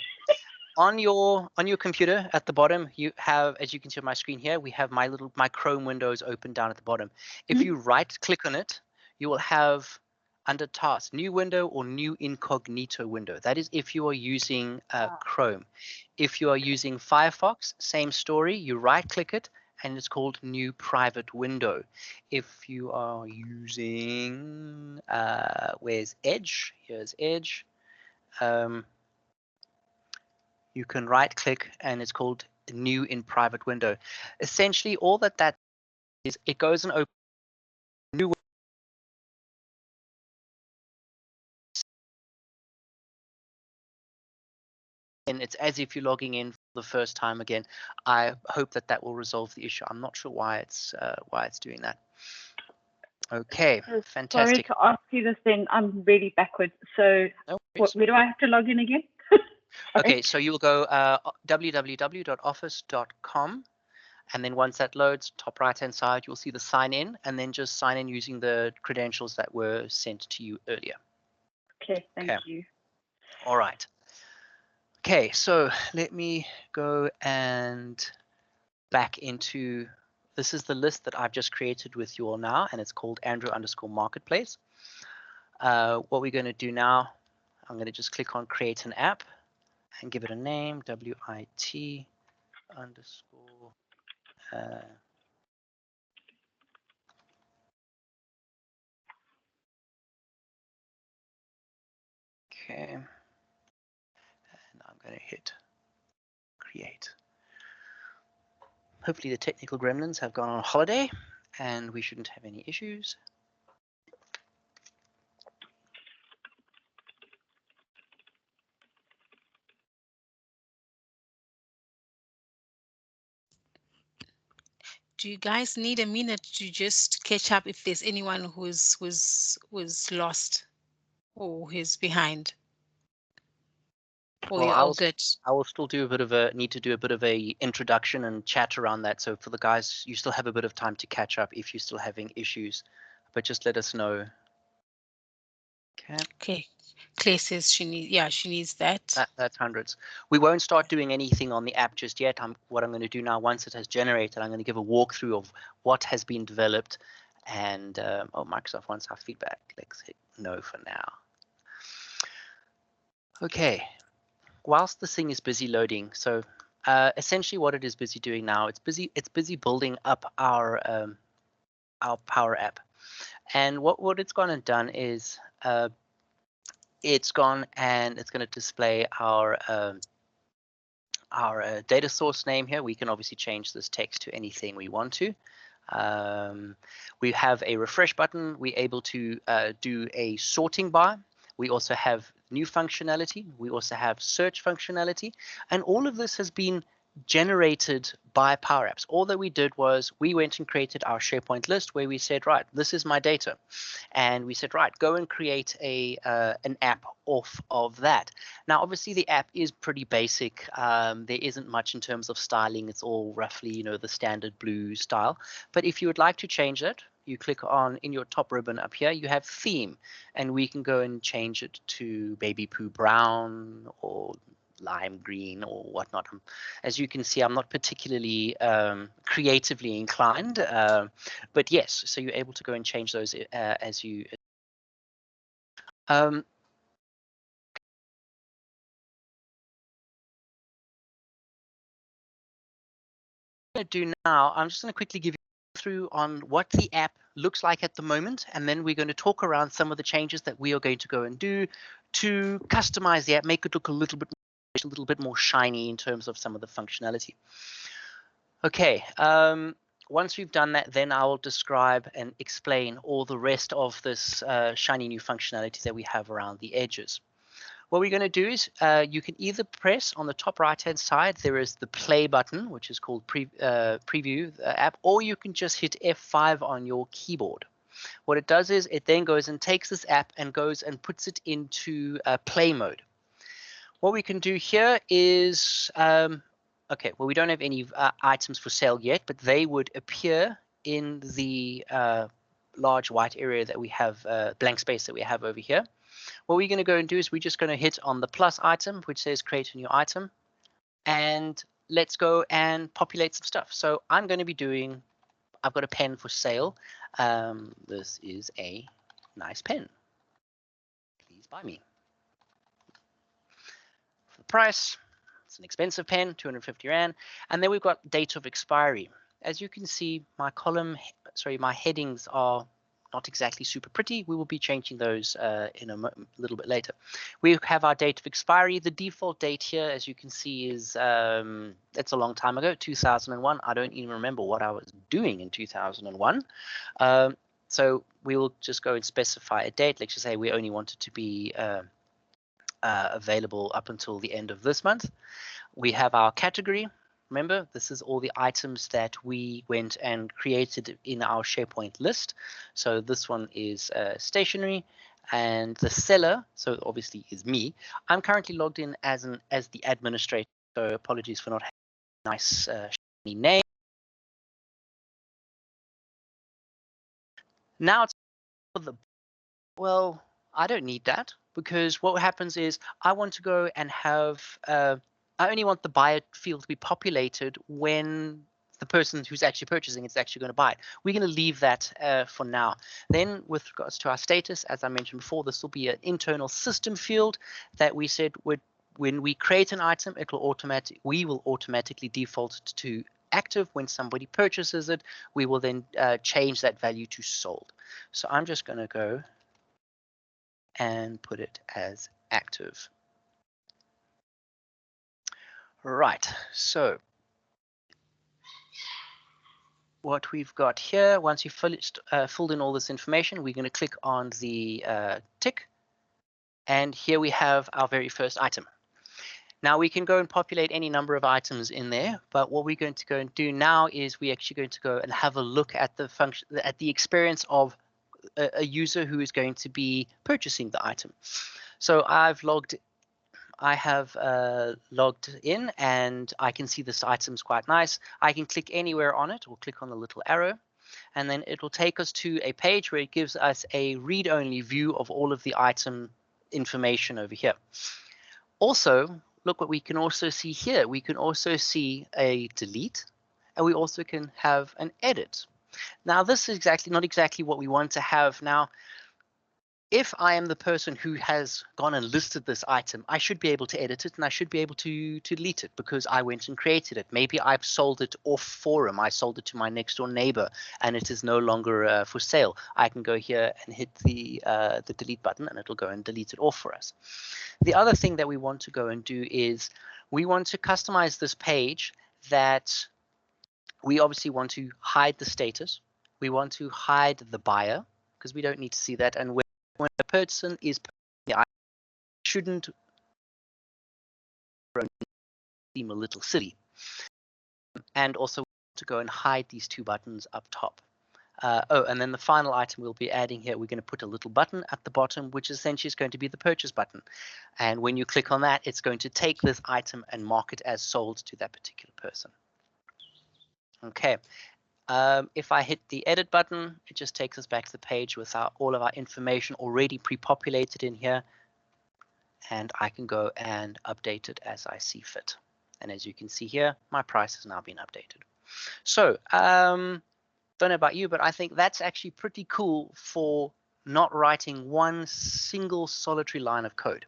on your computer at the bottom, you have, as you can see on my screen here, we have my Chrome windows open down at the bottom. If you right click on it, you will have under task, new window or new incognito window. That is if you are using Chrome. If you are using Firefox, same story, you right click it and it's called new private window. If you are using, where's Edge? Here's Edge. You can right click and it's called new in private window. Essentially all that is, it goes and opens new then it's as if you're logging in for the first time again. I hope that that will resolve the issue. I'm not sure why it's doing that. Okay, fantastic. Sorry to ask you this then, I'm really backwards. So No worries. where do I have to log in again? Okay, so you'll go www.office.com, and then once that loads, top right-hand side, you'll see the sign in, and then just sign in using the credentials that were sent to you earlier. Okay, thank you. All right. Okay, so let me go and back into, this is the list that I've just created with you all now, and it's called Andrew_Marketplace. What we're going to do now, I'm going to just click on create an app and give it a name, WIT_. Okay, and I'm going to hit create. Hopefully the technical gremlins have gone on holiday and we shouldn't have any issues. Do you guys need a minute to just catch up if there's anyone who's was lost or who's behind? Or Well, you're all good? I will still do a bit of need to do a bit of a introduction and chat around that. So for the guys, you still have a bit of time to catch up if you're still having issues, but just let us know. Okay. Okay. Claire says she needs that. That's hundreds. We won't start doing anything on the app just yet. What I'm going to do now, once it has generated, I'm going to give a walkthrough of what has been developed. And oh, Microsoft wants our feedback. Let's hit no for now. Okay. Whilst this thing is busy loading, so essentially what it is busy doing now, it's busy building up our PowerApp. And what it's gone and done is it's gone and it's going to display our data source name here. We can obviously change this text to anything we want to. We have a refresh button. We're able to do a sorting by. We also have new functionality. We also have search functionality. And all of this has been generated by PowerApps. All that we did was we went and created our SharePoint list where we said, right, this is my data. And we said, right, go and create an app off of that. Now, obviously, the app is pretty basic. There isn't much in terms of styling. It's all roughly, the standard blue style. But if you would like to change it, you click on in your top ribbon up here, you have theme, and we can go and change it to baby poo brown or lime green or whatnot. As you can see, I'm not particularly creatively inclined, but yes, so you're able to go and change those as you do now. I'm just going to quickly give you through on what the app looks like at the moment, and then we're going to talk around some of the changes that we are going to go and do to customize the app, make it look a little bit more shiny in terms of some of the functionality. Okay, once we've done that, then I will describe and explain all the rest of this shiny new functionality that we have around the edges. What we're going to do is you can either press on the top right hand side, there is the play button, which is called preview the app, or you can just hit F5 on your keyboard. What it does is it then goes and takes this app and goes and puts it into play mode. What we can do here is, okay, well, we don't have any items for sale yet, but they would appear in the large white area that we have, blank space that we have over here. What we're going to go and do is we're just going to hit on the plus item, which says create a new item, and let's go and populate some stuff. So I'm going to be doing, I've got a pen for sale. This is a nice pen. Please buy me. For the price, it's an expensive pen, 250 Rand. And then we've got date of expiry. As you can see, my my headings are not exactly super pretty. We will be changing those in a little bit later. We have our date of expiry. The default date here, as you can see, is that's a long time ago, 2001. I don't even remember what I was doing in 2001. So we will just go and specify a date. Let's just say we only want it to be available up until the end of this month. We have our category. Remember, this is all the items that we went and created in our SharePoint list. So this one is stationery, and the seller, so obviously is me. I'm currently logged in as the administrator, so apologies for not having a nice shiny name. Now it's for the, well, I don't need that, because what happens is I want to go and have I only want the buyer field to be populated when the person who's actually purchasing it's actually going to buy it. We're going to leave that for now. Then with regards to our status, as I mentioned before, this will be an internal system field that we said would, when we create an item, we will automatically default to active. When somebody purchases it, we will then change that value to sold. So I'm just going to go and put it as active. Right, so what we've got here, once you've filled in all this information, we're going to click on the tick, and here we have our very first item. Now we can go and populate any number of items in there, but what we're going to go and do now is we're actually going to go and have a look at the function, at the experience of a user who is going to be purchasing the item. So I have logged in, and I can see this item's quite nice. I can click anywhere on it or click on the little arrow, and then it will take us to a page where it gives us a read-only view of all of the item information over here. Also, look what we can also see here. We can also see a delete, and we also can have an edit. Now, this is not exactly what we want to have. Now, if I am the person who has gone and listed this item, I should be able to edit it, and I should be able to delete it because I went and created it. Maybe I've sold it off forum. I sold it to my next door neighbor, and it is no longer for sale. I can go here and hit the delete button, and it'll go and delete it off for us. The other thing that we want to go and do is we want to customize this page that we obviously want to hide the status. We want to hide the buyer because we don't need to see that. And when a person is purchasing the item, shouldn't seem a little silly. And also to go and hide these two buttons up top. Oh, and then the final item we'll be adding here, we're going to put a little button at the bottom, which essentially is going to be the purchase button. And when you click on that, it's going to take this item and mark it as sold to that particular person. Okay. If I hit the edit button, it just takes us back to the page with all of our information already pre-populated in here. And I can go and update it as I see fit. And as you can see here, my price has now been updated. So, don't know about you, but I think that's actually pretty cool for not writing one single solitary line of code.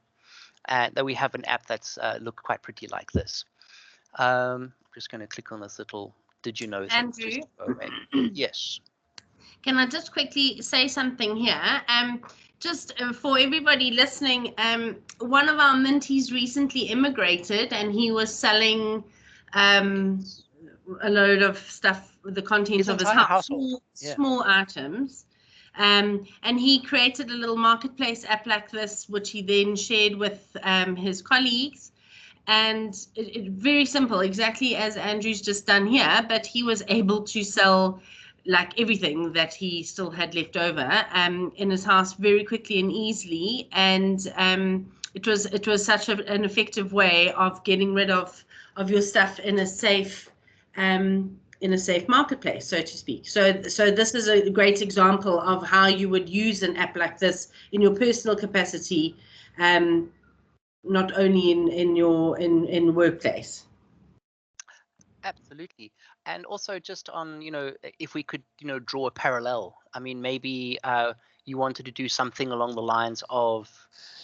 And that we have an app that's looked quite pretty like this. I'm just going to click on this little did you know? Andrew? Yes. Can I just quickly say something here? Just for everybody listening, one of our minties recently immigrated, and he was selling a load of stuff, the contents of his house, small items. And he created a little marketplace app like this, which he then shared with his colleagues. And very simple, exactly as Andrew's just done here, but he was able to sell like everything that he still had left over in his house very quickly and easily. And it was such an effective way of getting rid of your stuff in a safe marketplace, so to speak. So this is a great example of how you would use an app like this in your personal capacity, not only in workplace. Absolutely. And also just on, if we could, draw a parallel. I mean, maybe you wanted to do something along the lines of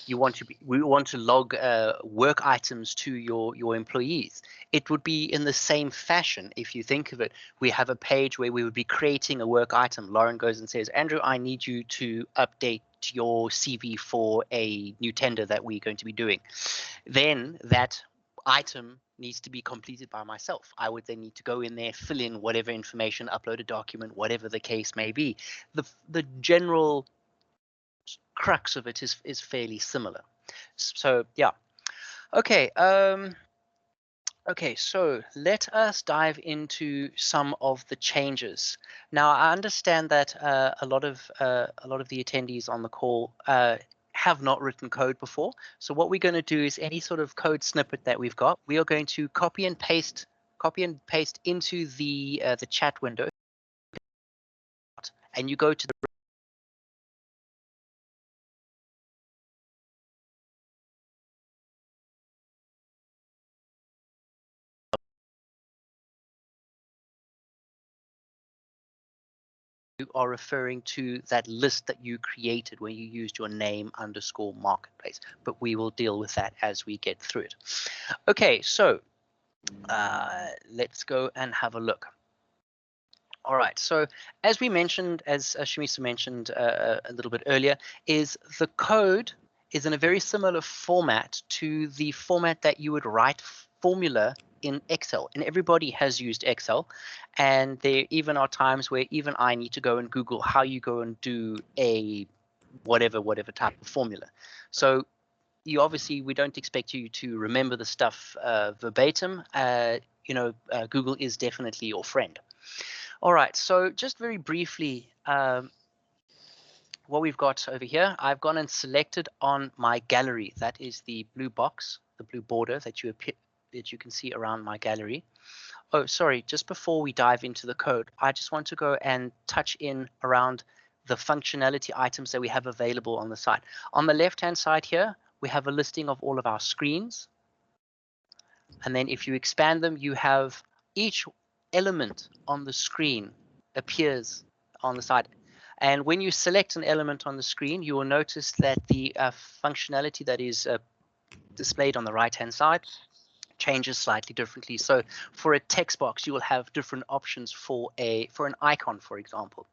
we want to log work items to your employees. It would be in the same fashion. If you think of it, we have a page where we would be creating a work item. Lauren goes and says, Andrew, I need you to update your CV for a new tender that we're going to be doing. Then that item needs to be completed by myself. I would then need to go in there, fill in whatever information, upload a document, whatever the case may be. The general crux of it is fairly similar. So yeah. Okay. Okay, so let us dive into some of the changes. Now, I understand that a lot of the attendees on the call have not written code before. So what we're going to do is any sort of code snippet that we've got, we are going to copy and paste into the chat window, and you go to the you are referring to that list that you created when you used your name _ marketplace, but we will deal with that as we get through it. Okay, so let's go and have a look. All right, so as we mentioned, as Shamiso mentioned a little bit earlier, is the code is in a very similar format to the format that you would write formula in Excel, and everybody has used Excel, and there even are times where even I need to go and Google how you go and do a whatever type of formula. So you obviously, we don't expect you to remember the stuff verbatim. Google is definitely your friend. All right, so just very briefly, what we've got over here, I've gone and selected on my gallery. That is the blue box, the blue border that you can see around my gallery. Oh, sorry, just before we dive into the code, I just want to go and touch in around the functionality items that we have available on the site. On the left-hand side here, we have a listing of all of our screens. And then if you expand them, you have each element on the screen appears on the side. And when you select an element on the screen, you will notice that the functionality that is displayed on the right-hand side changes slightly differently. So for a text box, you will have different options for an icon, for example.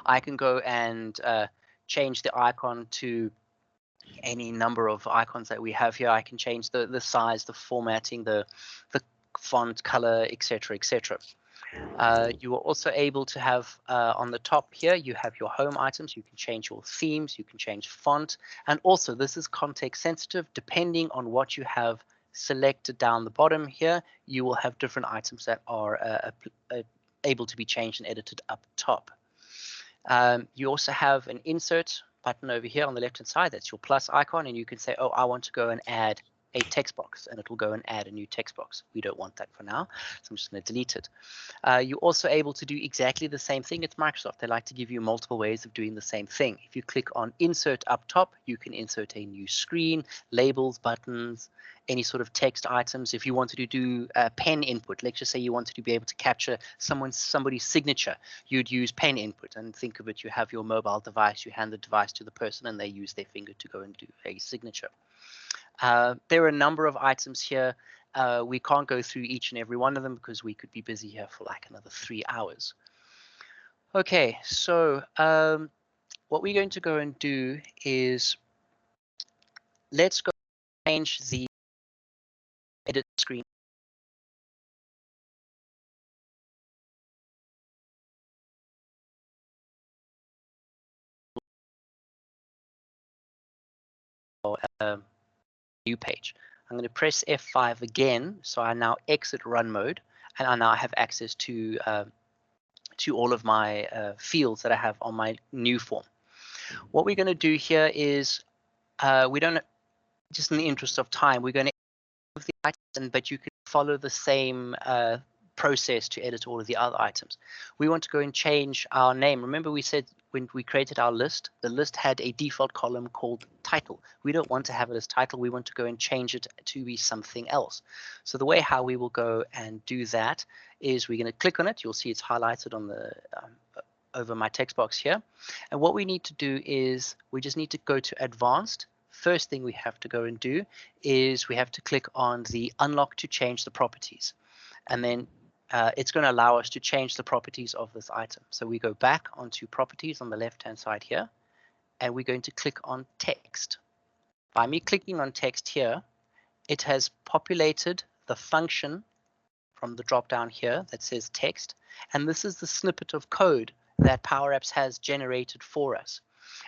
I can go and change the icon to any number of icons that we have here. I can change the size, the formatting, the font color, etc., etc. You are also able to have on the top here, you have your home items. You can change your themes, you can change font, and also this is context sensitive. Depending on what you have selected down the bottom here, you will have different items that are able to be changed and edited up top. You also have an insert button over here on the left hand side. That's your plus icon, and you can say, oh, I want to go and add a text box, and it will go and add a new text box. We don't want that for now, so I'm just going to delete it. You're also able to do exactly the same thing. It's Microsoft. They like to give you multiple ways of doing the same thing. If you click on insert up top, you can insert a new screen, labels, buttons, any sort of text items. If you wanted to do pen input, let's just say you wanted to be able to capture somebody's signature, you'd use pen input. And think of it, you have your mobile device, you hand the device to the person, and they use their finger to go and do a signature. There are a number of items here. We can't go through each and every one of them because we could be busy here for like another 3 hours. Okay, so what we're going to go and do is let's go change the edit screen. New page. I'm going to press F5 again, so I now exit run mode, and I now have access to all of my fields that I have on my new form. What we're going to do here is we don't, just in the interest of time, we're going to edit the items, but you can follow the same process to edit all of the other items. We want to go and change our name. Remember, we said when we created our list, the list had a default column called title. We don't want to have it as title. We want to go and change it to be something else. So the way how we will go and do that is we're going to click on it. You'll see it's highlighted on the over my text box here. And what we need to do is we just need to go to advanced. First thing we have to go and do is we have to click on the unlock to change the properties. And then it's going to allow us to change the properties of this item. So we go back onto properties on the left-hand side here, and we're going to click on text. By me clicking on text here, it has populated the function from the drop down here that says text. And this is the snippet of code that PowerApp has generated for us.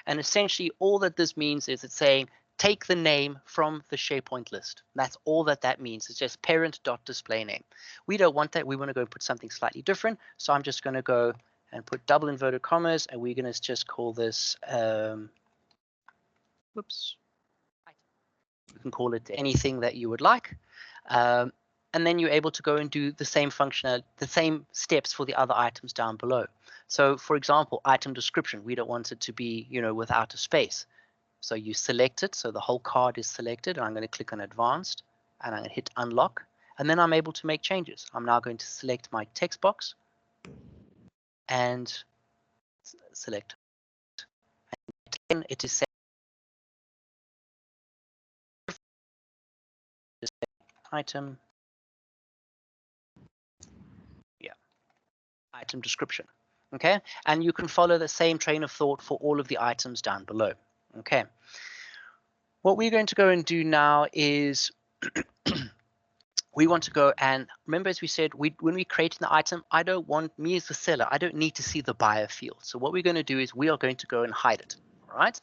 And essentially all that this means is it's saying take the name from the SharePoint list. That's all that means. It's just parent.displayName. We don't want that. We want to go and put something slightly different. So I'm just going to go and put double inverted commas, and we're going to just call this, whoops. You can call it anything that you would like. And then you're able to go and do the same function, the same steps for the other items down below. So for example, item description, we don't want it to be, without a space. So you select it, so the whole card is selected. I'm going to click on advanced, and I'm going to hit unlock, and then I'm able to make changes. I'm now going to select my text box and select. And it is set item, item description. Okay, and you can follow the same train of thought for all of the items down below. Okay, what we're going to go and do now is we want to go and remember, as we said, when we create an item, I don't want, me as the seller, I don't need to see the buyer field. So what we're going to do is we are going to go and hide it. All right,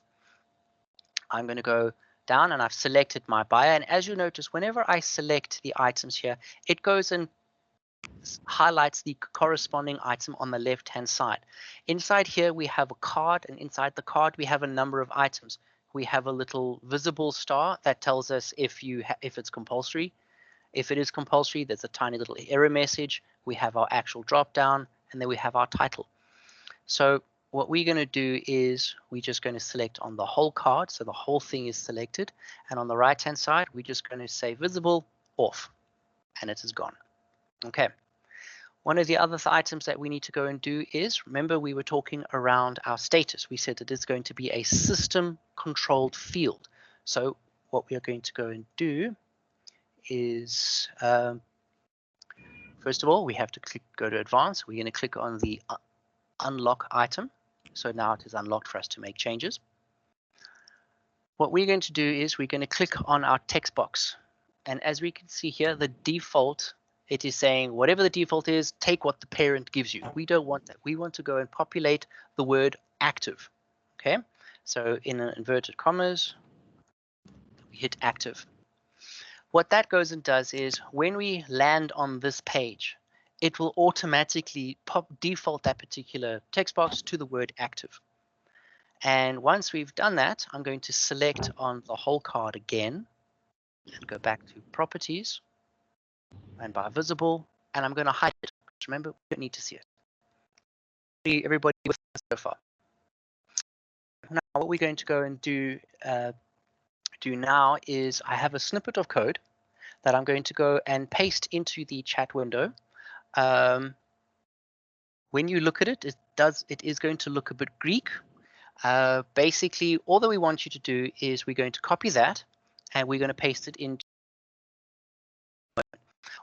I'm going to go down and I've selected my buyer, and as you notice, whenever I select the items here, it goes and highlights the corresponding item on the left hand side. Inside here we have a card, and inside the card we have a number of items. We have a little visible star that tells us if it's compulsory. If it is compulsory, there's a tiny little error message. We have our actual drop down, and then we have our title. So what we're going to do is we're just going to select on the whole card, so the whole thing is selected, and on the right hand side we're just going to say visible off, and it is gone. Okay. One of the other items that we need to go and do is, remember we were talking around our status. We said it is going to be a system controlled field. So what we are going to go and do is, first of all, we have to go to advanced. We're going to click on the unlock item. So now it is unlocked for us to make changes. What we're going to do is we're going to click on our text box. And as we can see here, the default, it is saying whatever the default is, take what the parent gives you. We don't want that. We want to go and populate the word active. Okay, so in inverted commas, we hit active. What that goes and does is when we land on this page, it will automatically default that particular text box to the word active. And once we've done that, I'm going to select on the whole card again and go back to properties and by visible, and I'm going to hide it. Remember, we don't need to see it. Everybody with us so far. Now, what we're going to go and do now is I have a snippet of code that I'm going to go and paste into the chat window. When you look at it, it is going to look a bit Greek. Basically, all that we want you to do is we're going to copy that and we're going to paste it into.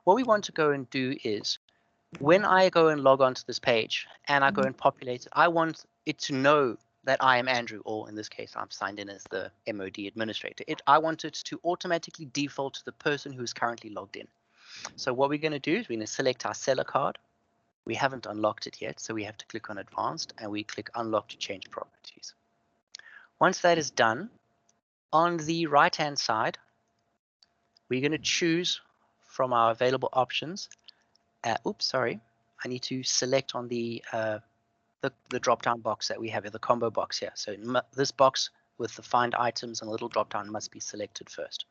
What we want to go and do is when I go and log on to this page and I go and populate it, I want it to know that I am Andrew, or in this case, I'm signed in as the MOD administrator. I want it to automatically default to the person who is currently logged in. So what we're going to do is we're going to select our seller card. We haven't unlocked it yet, so we have to click on advanced and we click unlock to change properties. Once that is done, on the right hand side, we're going to choose from our available options. Oops, sorry. I need to select on the drop-down box that we have here, the combo box here. So this box with the find items and a little drop-down must be selected first.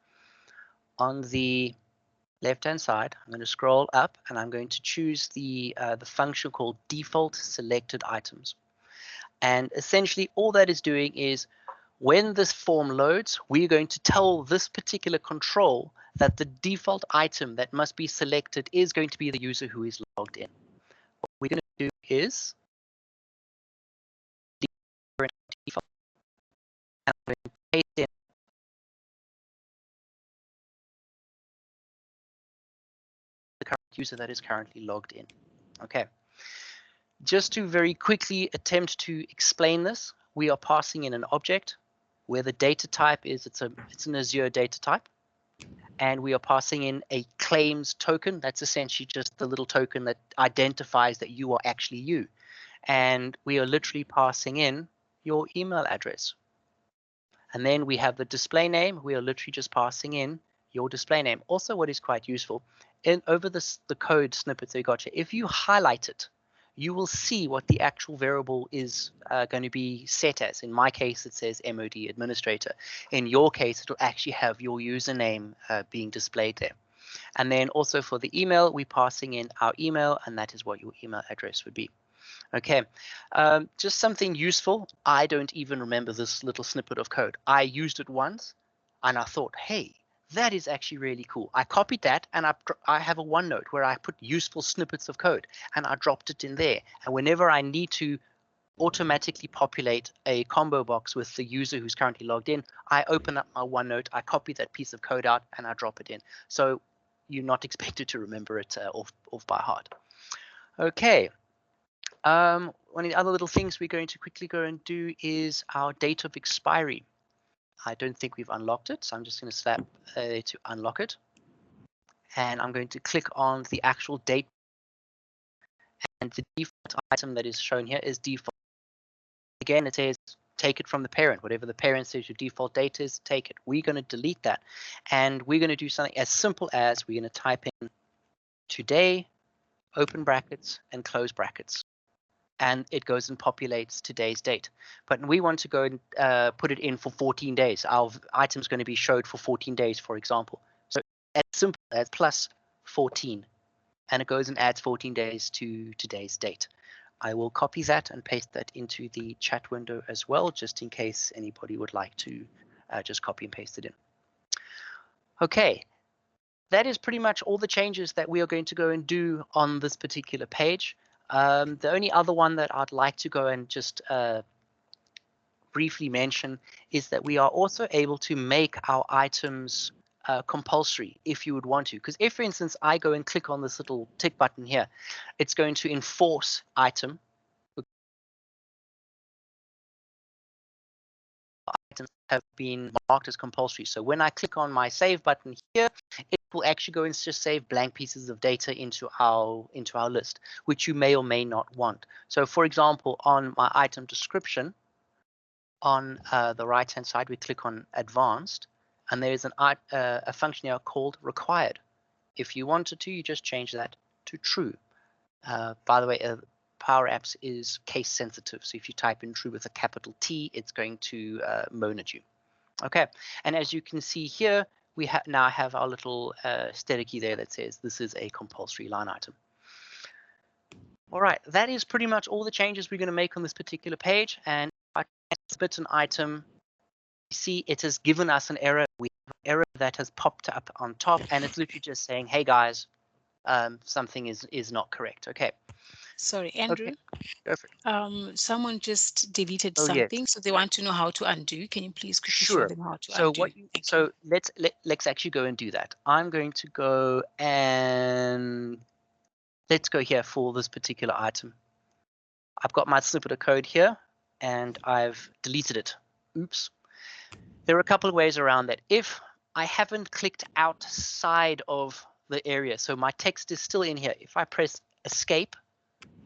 On the left-hand side, I'm going to scroll up and I'm going to choose the function called default selected items. And essentially all that is doing is when this form loads, we're going to tell this particular control that the default item that must be selected is going to be the user who is logged in. What we're going to do is default and I'm going to paste in the current user that is currently logged in. Okay. Just to very quickly attempt to explain this, we are passing in an object where the data type is it's an Azure data type, and we are passing in a claims token. That's essentially just the little token that identifies that you are actually you, and we are literally passing in your email address. And then we have the display name. We are literally just passing in your display name. Also, what is quite useful, over the code snippets that we got here, if you highlight it, you will see what the actual variable is going to be set as. In my case, it says MOD administrator. In your case, it will actually have your username being displayed there. And then also for the email, we're passing in our email, and that is what your email address would be. Okay, just something useful. I don't even remember this little snippet of code. I used it once, and I thought, hey, that is actually really cool. I copied that, and I have a OneNote where I put useful snippets of code, and I dropped it in there. And whenever I need to automatically populate a combo box with the user who's currently logged in, I open up my OneNote, I copy that piece of code out, and I drop it in. So you're not expected to remember it off by heart. Okay. One of the other little things we're going to quickly go and do is our date of expiry. I don't think we've unlocked it, so I'm just going to slap to unlock it. And I'm going to click on the actual date. And the default item that is shown here is default. Again, it says take it from the parent. Whatever the parent says your default date is, take it. We're going to delete that. And we're going to do something as simple as we're going to type in today, open brackets, and close brackets. And it goes and populates today's date. But we want to go and put it in for 14 days. Our item's going to be showed for 14 days, for example. So as simple as plus 14. And it goes and adds 14 days to today's date. I will copy that and paste that into the chat window as well, just in case anybody would like to just copy and paste it in. Okay, that is pretty much all the changes that we are going to go and do on this particular page. The only other one that I'd like to go and just briefly mention is that we are also able to make our items compulsory if you would want to. Because if, for instance, I go and click on this little tick button here, it's going to enforce item. Items have been marked as compulsory. So when I click on my save button here, it will actually go and just save blank pieces of data into our list, which you may or may not want. So for example, on my item description, on the right hand side, we click on advanced, and there's a function here called required. If you wanted to, you just change that to true. By the way, PowerApps is case sensitive. So if you type in true with a capital T, it's going to moan at you. Okay, and as you can see here, we now have our little static there that says this is a compulsory line item. All right, that is pretty much all the changes we're going to make on this particular page. And if I split an item, you see it has given us an error. We have an error that has popped up on top, and it's literally just saying, hey guys, something is not correct. Okay. Sorry, Andrew. Okay. Go for it. Someone just deleted Oh, something, yes. so they want to know how to undo. Can you please quickly show Sure. them how to So undo? let's actually go and do that. I'm going to go and let's go here for this particular item. I've got my snippet of code here, and I've deleted it. Oops. There are a couple of ways around that. If I haven't clicked outside of the area, so my text is still in here, if I press escape,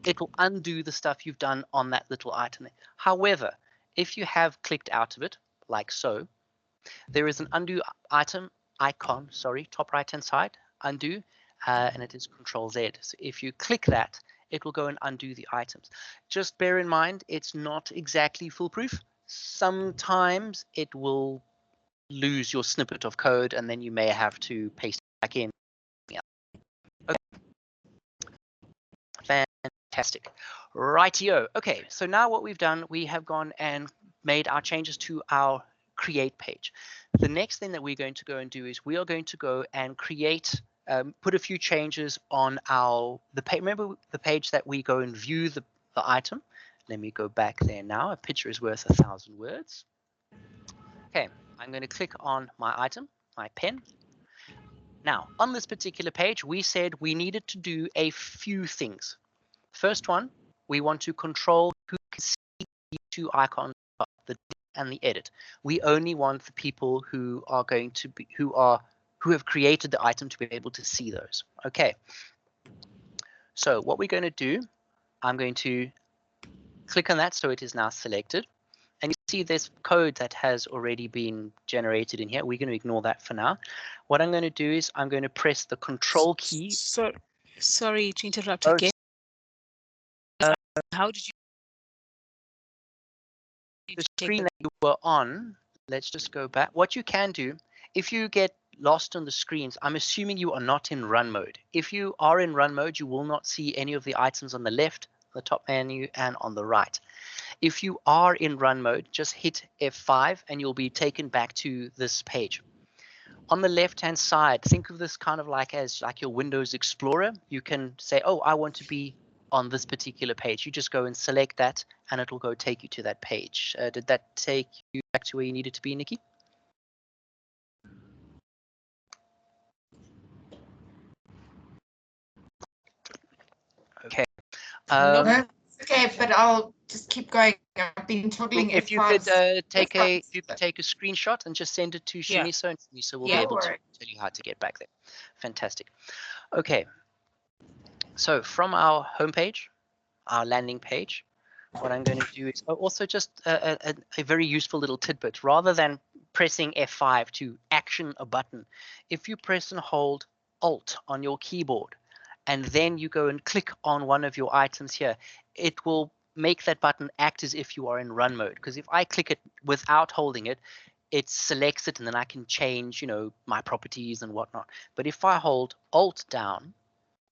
it will undo the stuff you've done on that little item. However, if you have clicked out of it, like so, there is an undo item icon, sorry, top right hand side, undo, and it is Control Z. So if you click that, it will go and undo the items. Just bear in mind, it's not exactly foolproof. Sometimes it will lose your snippet of code, and then you may have to paste it back in. Yeah. Okay. Fantastic. Rightio. Okay, so now what we've done, we have gone and made our changes to our create page. The next thing that we're going to go and do is we are going to go and create, put a few changes on remember the page that we go and view the item. Let me go back there now. A picture is worth 1,000 words. Okay, I'm going to click on my item, my pen. Now, on this particular page, we said we needed to do a few things. First one, we want to control who can see the two icons, the and the edit. We only want the people who are going to be who have created the item to be able to see those. Okay. So what we're going to do, I'm going to click on that so it is now selected. And see this code that has already been generated in here. We're going to ignore that for now. What I'm going to do is I'm going to press the control key. Sorry to interrupt Oh, again. How did you the screen that you were on? Let's just go back. What you can do, if you get lost on the screens, I'm assuming you are not in run mode. If you are in run mode, you will not see any of the items on the left, the top menu, and on the right. If you are in run mode, just hit F5 and you'll be taken back to this page. On the left-hand side, think of this kind of like as like your Windows Explorer. You can say, oh, I want to be on this particular page. You just go and select that and it'll go take you to that page. Did that take you back to where you needed to be, Nikki? Okay. No, okay, but I'll just keep going. I've been toggling If you could take a screenshot and just send it to Shamiso, and Shamiso will be able to tell you how to get back there. Fantastic. Okay. So from our homepage, our landing page, what I'm going to do is also just a very useful little tidbit. Rather than pressing F5 to action a button, if you press and hold Alt on your keyboard, and then you go and click on one of your items here, it will make that button act as if you are in run mode. Because if I click it without holding it, it selects it and then I can change, you know, my properties and whatnot. But if I hold Alt down,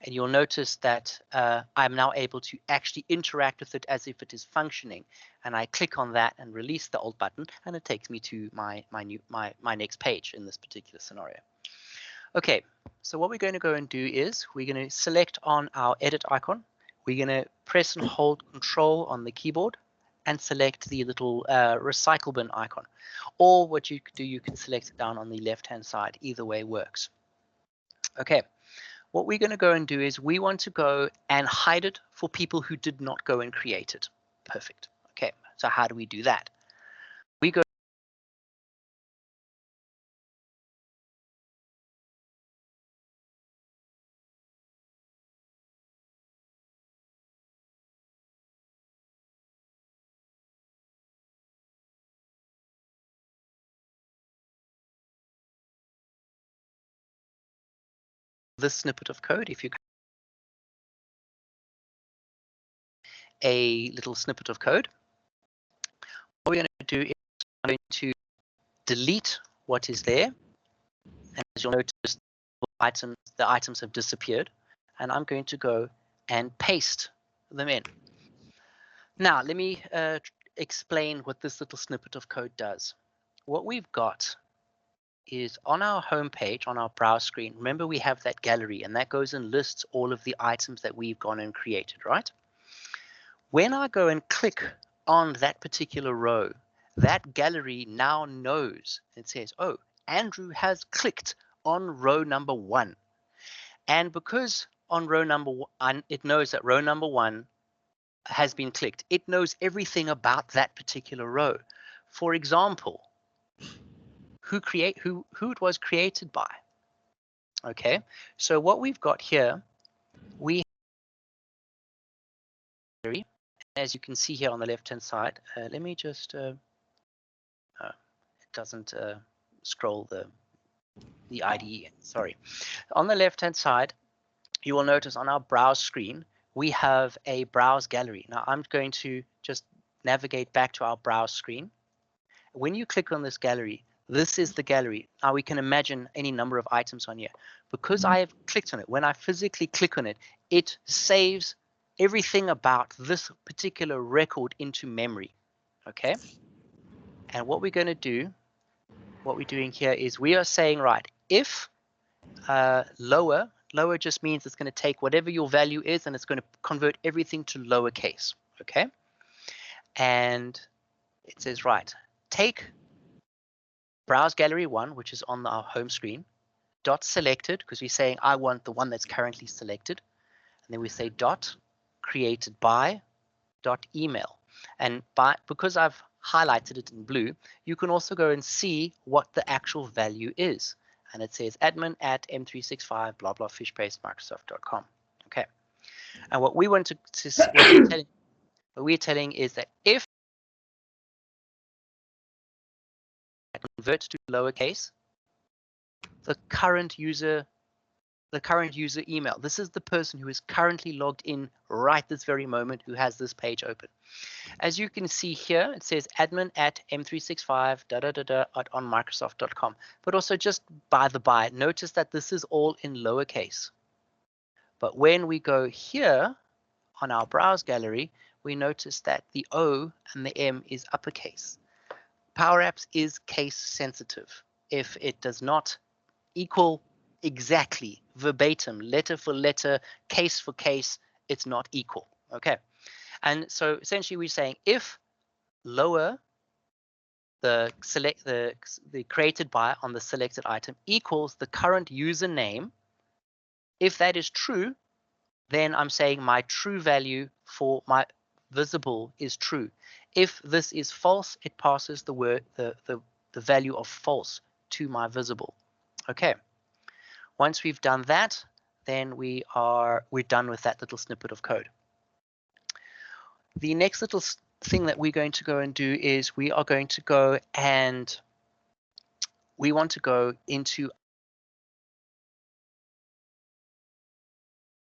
and you'll notice that I'm now able to actually interact with it as if it is functioning. And I click on that and release the Alt button, and it takes me to my next page in this particular scenario. Okay, so what we're going to go and do is we're going to select on our edit icon. We're going to press and hold Control on the keyboard and select the little recycle bin icon. Or what you could do, you can select it down on the left-hand side. Either way works. Okay, what we're going to go and do is we want to go and hide it for people who did not go and create it. Perfect. Okay, so how do we do that? We go this snippet of code. If you a little snippet of code, what we're going to do is I'm going to delete what is there, and as you'll notice, the items have disappeared, and I'm going to go and paste them in. Now let me explain what this little snippet of code does. What we've got is on our home page, on our browse screen, remember we have that gallery, and that goes and lists all of the items that we've gone and created, right? When I go and click on that particular row, that gallery now knows, it says, oh, Andrew has clicked on row number 1. And because on row number 1, it knows that row number 1 has been clicked, it knows everything about that particular row. For example, who it was created by. Okay, so what we've got here, we as you can see here on the left hand side, let me just it doesn't scroll the IDE, sorry. On the left hand side, you will notice on our browse screen we have a browse gallery. Now I'm going to just navigate back to our browse screen. When you click on this gallery, this is the gallery. Now we can imagine any number of items on here. Because I have clicked on it, when I physically click on it, it saves everything about this particular record into memory. Okay. And what we're going to do, what we're doing here is we are saying, right, if lower just means it's going to take whatever your value is and it's going to convert everything to lowercase. Okay. And it says, right, take browse gallery 1, which is on our home screen, dot selected, because we're saying I want the one that's currently selected. And then we say dot created by dot email. And because I've highlighted it in blue, you can also go and see what the actual value is. And it says admin at m365 blah blah fishpastemicrosoft.com. Okay. And what we want what we're telling is that if convert to lowercase the current user email. This is the person who is currently logged in right this very moment, who has this page open. As you can see here, it says admin@m365 But also, just by the by, notice that this is all in lowercase. But when we go here on our browse gallery, we notice that the O and the M is uppercase. PowerApps is case sensitive. If it does not equal exactly, verbatim, letter for letter, case for case, it's not equal. Okay. And so essentially we're saying if lower the created by on the selected item equals the current username, if that is true, then I'm saying my true value for my visible is true. If this is false, it passes the value of false to my visible. Okay. Once we've done that, then we're done with that little snippet of code. The next little thing that we're going to go and do is we are going to go and we want to go into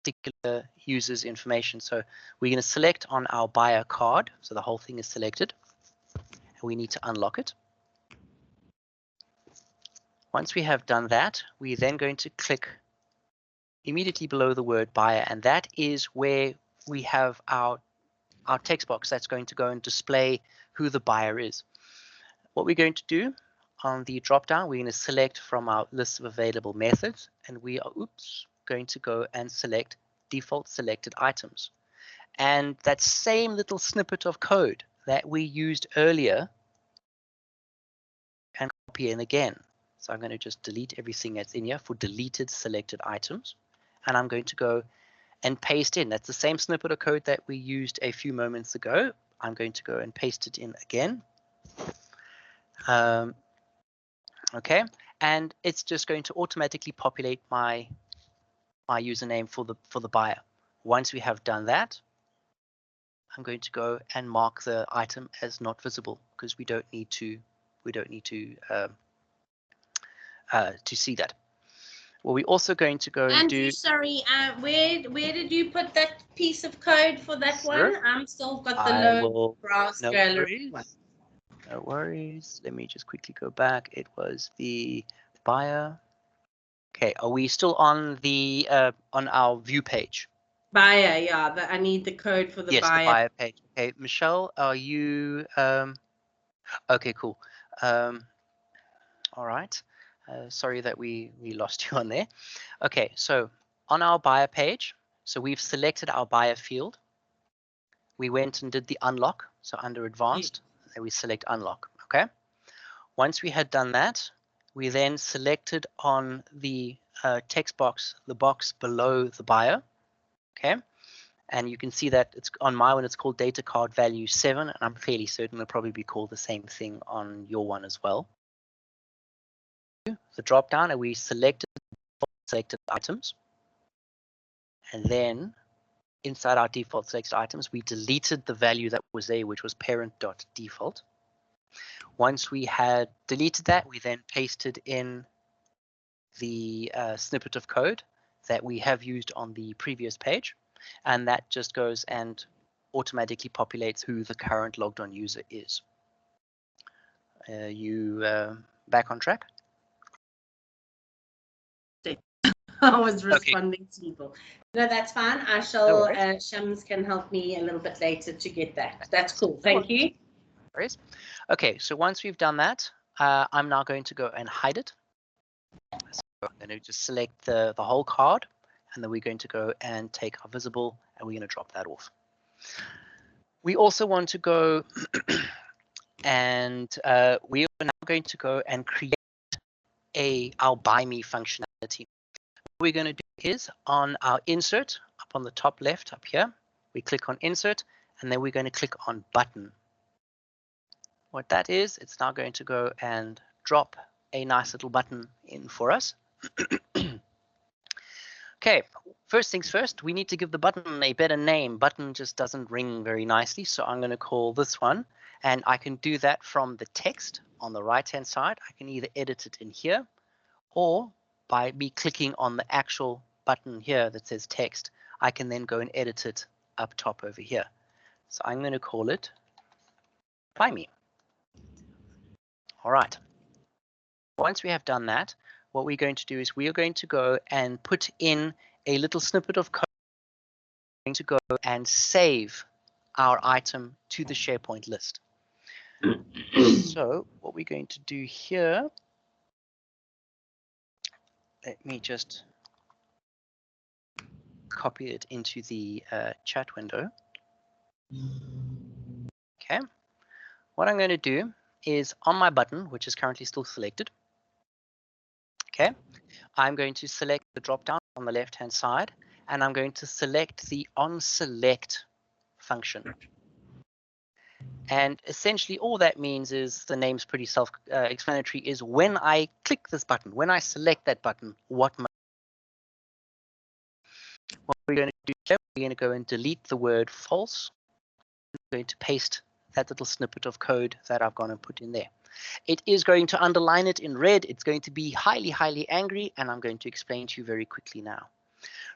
particular user's information. So we're going to select on our buyer card. So the whole thing is selected. And we need to unlock it. Once we have done that, we're then going to click immediately below the word buyer, and that is where we have our text box that's going to go and display who the buyer is. What we're going to do on the drop down, we're going to select from our list of available methods, and we are going to go and select default selected items. And that same little snippet of code that we used earlier and copy in again. So I'm going to just delete everything that's in here for deleted selected items. And I'm going to go and paste in. That's the same snippet of code that we used a few moments ago. I'm going to go and paste it in again. Okay, and it's just going to automatically populate my username for the buyer. Once we have done that, I'm going to go and mark the item as not visible because we don't need to see that. Well, we're also going to go and Andrew, do. sorry, where did you put that piece of code for that Sure. one? I'm still got the I low will. browse No gallery. worries. No worries. Let me just quickly go back. It was the buyer. Okay, are we still on the on our view page? Buyer, yeah. I need the code for the Yes, buyer. the buyer page. Okay, Michelle, are you? Okay, cool. All right. Sorry that we lost you on there. Okay, so on our buyer page, so we've selected our buyer field. We went and did the unlock. So under advanced, and we select unlock. Okay. Once we had done that, we then selected on the text box, the box below the buyer. Okay. And you can see that it's on my one, it's called data card value 7, and I'm fairly certain it'll probably be called the same thing on your one as well. The drop down, and we selected items, and then inside our default selected items, we deleted the value that was there, which was parent.default. Once we had deleted that, we then pasted in the snippet of code that we have used on the previous page, and that just goes and automatically populates who the current logged on user is. You back on track? I was responding to people. No, that's fine. I shall, Shams can help me a little bit later to get that. That's cool. Thank you. Okay, so once we've done that, I'm now going to go and hide it. So I'm going to just select the whole card, and then we're going to go and take our visible, and we're going to drop that off. We also want to go and we are now going to go and create our buy me functionality. What we're going to do is on our insert up on the top left up here, we click on insert, and then we're going to click on button. What that is, it's now going to go and drop a nice little button in for us. Okay, first things first, we need to give the button a better name. Button just doesn't ring very nicely, so I'm going to call this one, and I can do that from the text on the right-hand side, I can either edit it in here, or by me clicking on the actual button here that says text, I can then go and edit it up top over here. So I'm going to call it Buy Me. All right. Once we have done that, what we're going to do is we are going to go and put in a little snippet of code. We're going to go and save our item to the SharePoint list. So what we're going to do here, let me just copy it into the chat window. Okay. What I'm going to do is on my button, which is currently still selected. Okay. I'm going to select the drop down on the left hand side, and I'm going to select the on select function. And essentially all that means is, the name's pretty self-explanatory, is when I click this button, when I select that button, what we're going to do here, we're going to go and delete the word false. I'm going to paste that little snippet of code that I've gone and put in there. It is going to underline it in red. It's going to be highly, highly angry, and I'm going to explain to you very quickly now.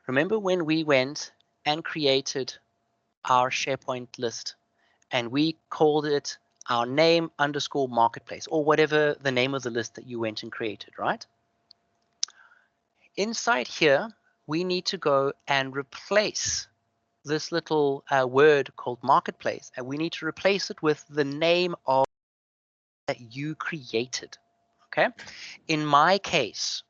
Remember when we went and created our SharePoint list, and we called it our name underscore marketplace, or whatever the name of the list that you went and created, right? Inside here, we need to go and replace this little word called marketplace, and we need to replace it with the name of that you created. Okay, in my case,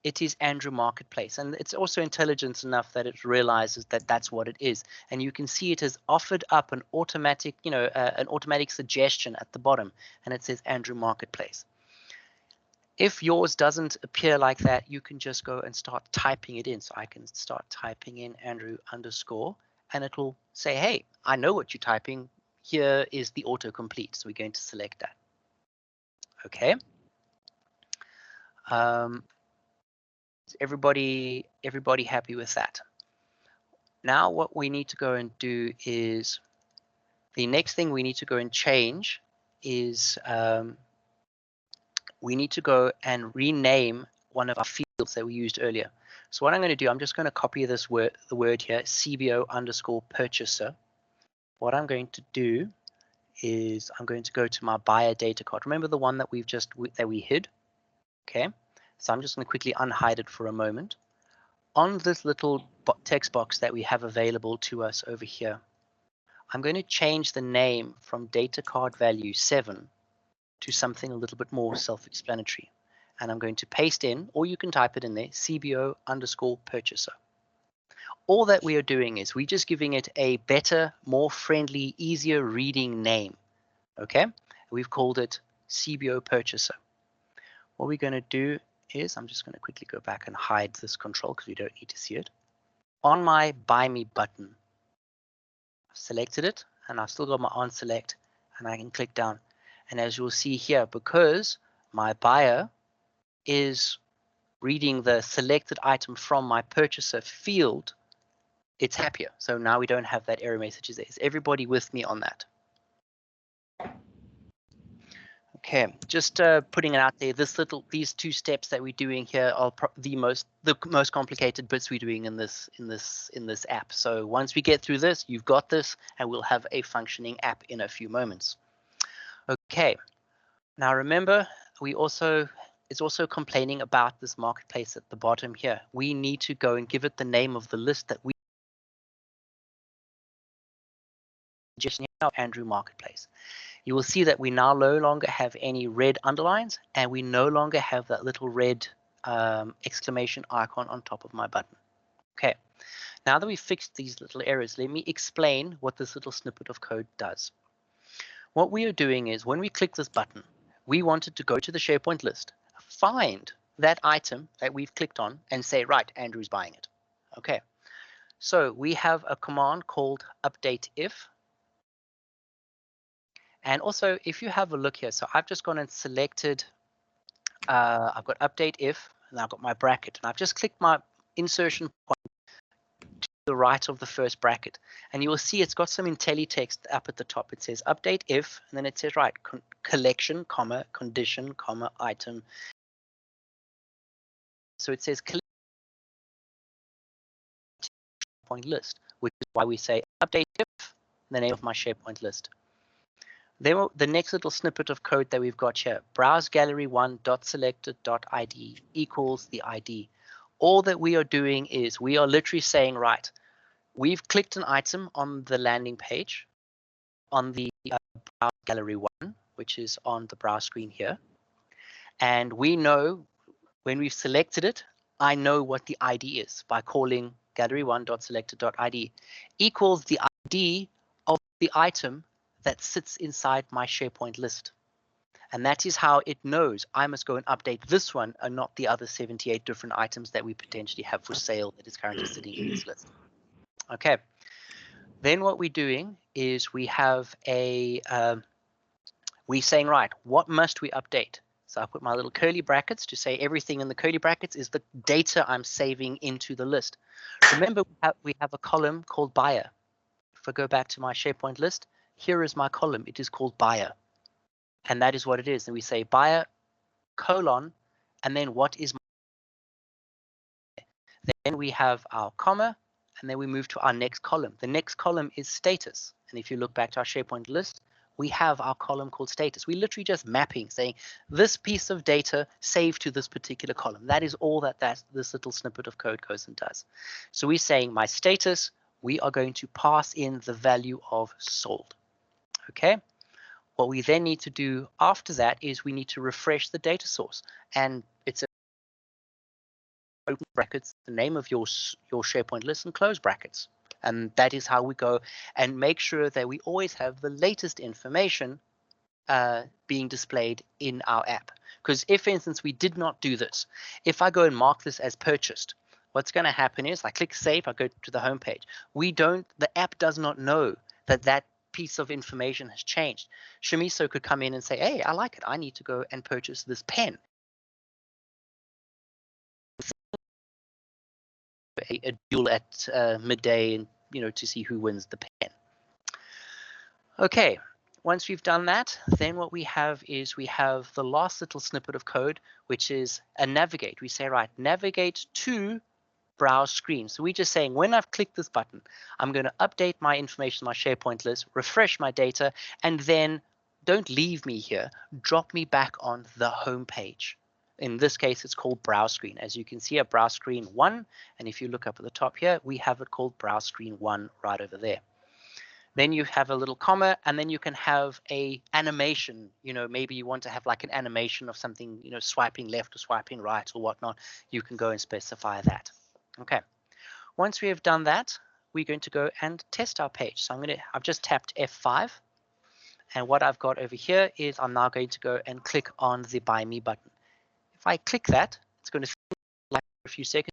it is Andrew Marketplace, and it's also intelligent enough that it realizes that that's what it is. And you can see it has offered up an automatic, an automatic suggestion at the bottom, and it says Andrew Marketplace. If yours doesn't appear like that, you can just go and start typing it in. So I can start typing in Andrew underscore, and it will say, hey, I know what you're typing. Here is the autocomplete. So we're going to select that. Okay. Everybody happy with that? Now what we need to go and do is, the next thing we need to go and change is we need to go and rename one of our fields that we used earlier. So what I'm going to do, I'm just going to copy this word, the word here, CBO underscore purchaser. What I'm going to do is I'm going to go to my buyer data card. Remember the one that we hid? Okay. So I'm just going to quickly unhide it for a moment. On this little text box that we have available to us over here, I'm going to change the name from data card value 7 to something a little bit more self-explanatory. And I'm going to paste in, or you can type it in there, CBO underscore purchaser. All that we are doing is we're just giving it a better, more friendly, easier reading name. Okay, we've called it CBO purchaser. What we're going to do is, I'm just going to quickly go back and hide this control because we don't need to see it. On my Buy Me button, I've selected it, and I've still got my on select, and I can click down. And as you'll see here, because my buyer is reading the selected item from my purchaser field, it's happier. So now we don't have that error messages there. Is everybody with me on that? Okay, just putting it out there. These two steps that we're doing here are the most complicated bits we're doing in this app. So once we get through this, you've got this, and we'll have a functioning app in a few moments. Okay, now remember, it's also complaining about this marketplace at the bottom here. We need to go and give it the name of the list that we just now, Andrew Marketplace. You will see that we now no longer have any red underlines, and we no longer have that little red exclamation icon on top of my button. Okay, now that we've fixed these little errors, let me explain what this little snippet of code does. What we are doing is, when we click this button, we wanted to go to the SharePoint list, find that item that we've clicked on, and say, right, Andrew's buying it. Okay, so we have a command called update if. And also, if you have a look here, so I've just gone and selected, I've got update if, and I've got my bracket, and I've just clicked my insertion point the right of the first bracket, and you will see it's got some IntelliText up at the top. It says update if, and then it says right collection, comma, condition, comma, item. So it says SharePoint list, which is why we say update if, the name of my SharePoint list. Then the next little snippet of code that we've got here, browse gallery1.selected.id equals the ID. All that we are doing is we are literally saying, right, we've clicked an item on the landing page on the browse gallery 1, which is on the browse screen here. And we know when we've selected it, I know what the ID is by calling gallery1.selected.id equals the ID of the item that sits inside my SharePoint list. And that is how it knows I must go and update this one and not the other 78 different items that we potentially have for sale that is currently sitting in this list. Okay. Then what we're doing is we have a, we're saying, right, what must we update? So I put my little curly brackets to say everything in the curly brackets is the data I'm saving into the list. Remember, we have a column called buyer. If I go back to my SharePoint list, here is my column. It is called buyer. And that is what it is. And we say buyer, colon, and then what is my. Then we have our comma, and then we move to our next column. The next column is status. And if you look back to our SharePoint list, we have our column called status. We're literally just mapping, saying this piece of data saved to this particular column. That is all that this little snippet of code goes and does. So we're saying my status, we are going to pass in the value of sold. Okay. What we then need to do after that is we need to refresh the data source, and it's a open brackets, the name of your SharePoint list, and close brackets. And that is how we go and make sure that we always have the latest information being displayed in our app. Because if, for instance, we did not do this, if I go and mark this as purchased, what's going to happen is I click save, I go to the home page. The app does not know that piece of information has changed. Shamiso could come in and say, hey, I like it. I need to go and purchase this pen. A duel at midday, and to see who wins the pen. Okay, once we've done that, then what we have is we have the last little snippet of code, which is a navigate. We say, right, navigate to browse screen. So we're just saying when I've clicked this button, I'm going to update my information, my SharePoint list, refresh my data, and then don't leave me here. Drop me back on the home page. In this case, it's called browse screen. As you can see, a browse screen 1. And if you look up at the top here, we have it called browse screen 1 right over there. Then you have a little comma, and then you can have a animation. Maybe you want to have like an animation of something, swiping left or swiping right or whatnot. You can go and specify that. Okay, once we have done that, we're going to go and test our page. So I've just tapped F5, and what I've got over here is I'm now going to go and click on the Buy Me button. If I click that, it's going to stay like for a few seconds.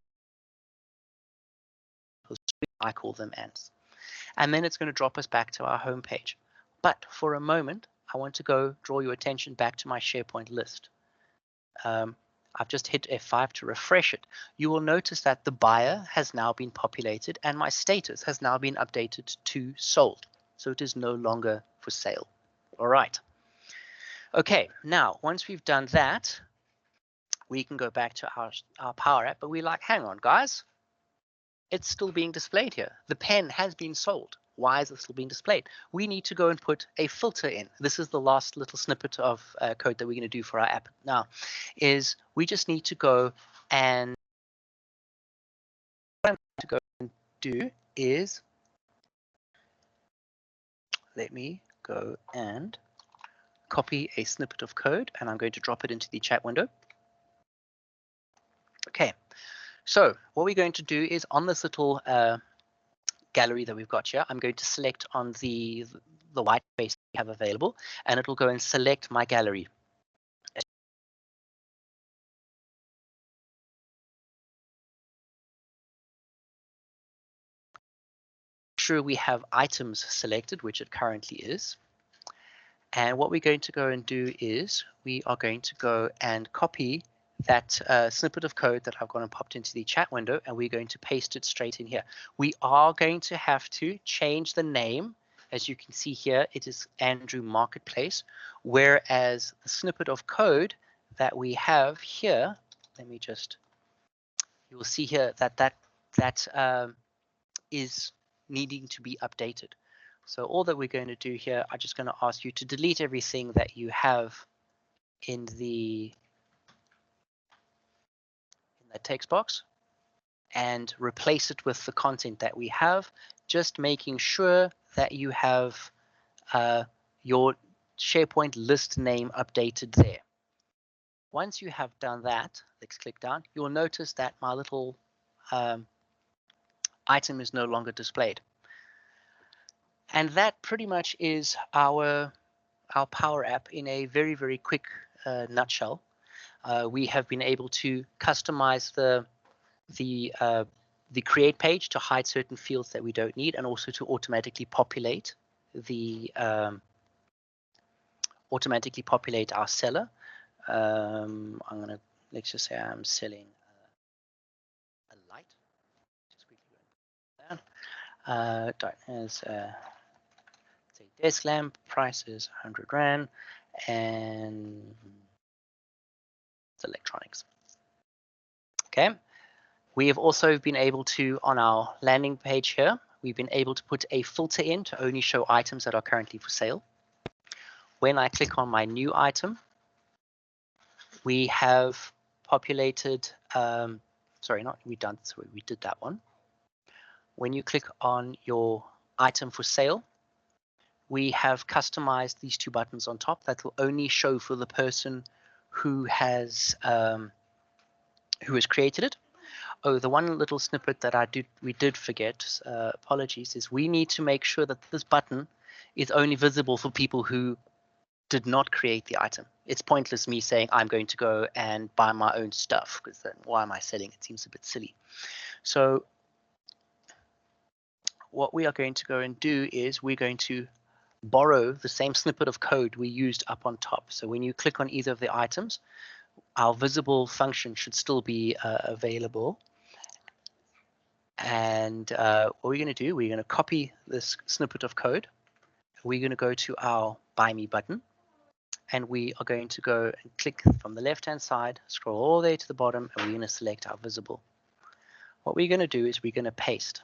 I call them ants. And then it's going to drop us back to our home page. But for a moment, I want to go draw your attention back to my SharePoint list. I've just hit F5 to refresh it. You will notice that the buyer has now been populated and my status has now been updated to sold. So it is no longer for sale. All right. Okay, now once we've done that, we can go back to our PowerApp, but we're like, hang on, guys. It's still being displayed here. The pen has been sold. Why is it still being displayed? We need to go and put a filter in. This is the last little snippet of code that we're going to do for our app now, is we just need to go and what I'm going to go and do is let me go and copy a snippet of code, and I'm going to drop it into the chat window. Okay, so what we're going to do is on this little gallery that we've got here, I'm going to select on the white space we have available, and it will go and select my gallery. Sure, we have items selected, which it currently is. And what we're going to go and do is we are going to go and copy that snippet of code that I've gone and popped into the chat window, and we're going to paste it straight in here. We are going to have to change the name. As you can see here, it is Andrew Marketplace, whereas the snippet of code that we have here, let me just, you will see here that is needing to be updated. So all that we're going to do here, I'm just going to ask you to delete everything that you have in the text box and replace it with the content that we have, just making sure that you have your SharePoint list name updated there. Once you have done that, let's click down, you'll notice that my little item is no longer displayed. And that pretty much is our PowerApp in a very, very quick nutshell. We have been able to customize the create page to hide certain fields that we don't need, and also to automatically populate our seller. Let's just say I'm selling a light. Just quickly go down. As say desk lamp, price is 100 Rand, and it's electronics. Okay. We have also been able to, on our landing page here, we've been able to put a filter in to only show items that are currently for sale. When I click on my new item, we have populated, sorry, not we done, sorry, we did that one. When you click on your item for sale, we have customized these two buttons on top that will only show for the person who has created it. Oh, the one little snippet that we did forget, apologies, is we need to make sure that this button is only visible for people who did not create the item. It's pointless me saying I'm going to go and buy my own stuff, because then why am I selling? It seems a bit silly. So what we are going to go and do is we're going to borrow the same snippet of code we used up on top. So when you click on either of the items, our visible function should still be available. And what we're going to do, we're going to copy this snippet of code. We're going to go to our Buy Me button, and we are going to go and click from the left-hand side, scroll all the way to the bottom, and we're going to select our visible. What we're going to do is we're going to paste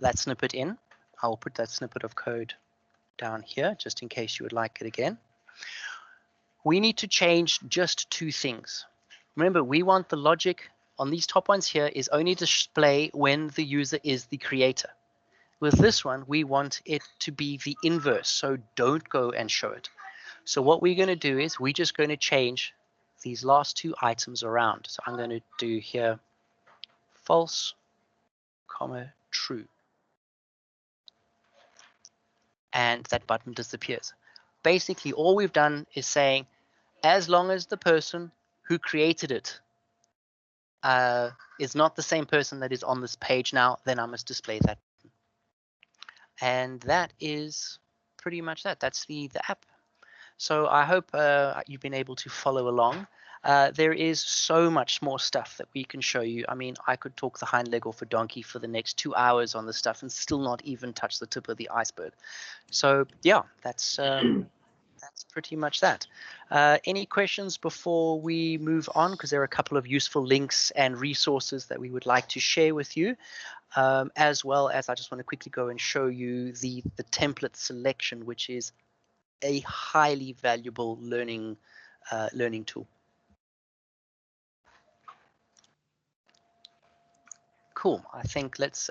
that snippet in. I will put that snippet of code down here, just in case you would like it again. We need to change just two things. Remember, we want the logic on these top ones here is only display when the user is the creator. With this one, we want it to be the inverse, so don't go and show it. So what we're going to do is we're just going to change these last two items around. So I'm going to do here false, comma, true. And that button disappears. Basically, all we've done is saying, as long as the person who created it is not the same person that is on this page now, then I must display that. And that is pretty much that. That's the app. So I hope you've been able to follow along. There is so much more stuff that we can show you. I mean, I could talk the hind leg off a donkey for the next 2 hours on this stuff and still not even touch the tip of the iceberg. So yeah, that's pretty much that. Any questions before we move on? Because there are a couple of useful links and resources that we would like to share with you, as well as I just want to quickly go and show you the template selection, which is a highly valuable learning tool. Cool. I think let's.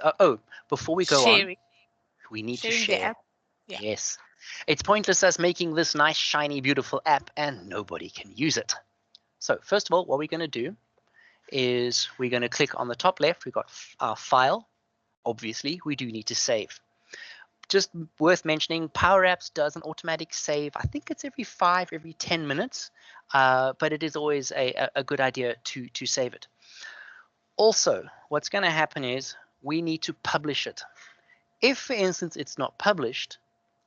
Before we go on, we need to share. The app. Yeah. Yes. It's pointless us making this nice, shiny, beautiful app and nobody can use it. So first of all, what we're going to do is we're going to click on the top left. We've got our file. Obviously, we do need to save. Just worth mentioning, PowerApps does an automatic save. I think it's every 10 minutes, but it is always a good idea to save it. Also, what's going to happen is we need to publish it. If, for instance, it's not published,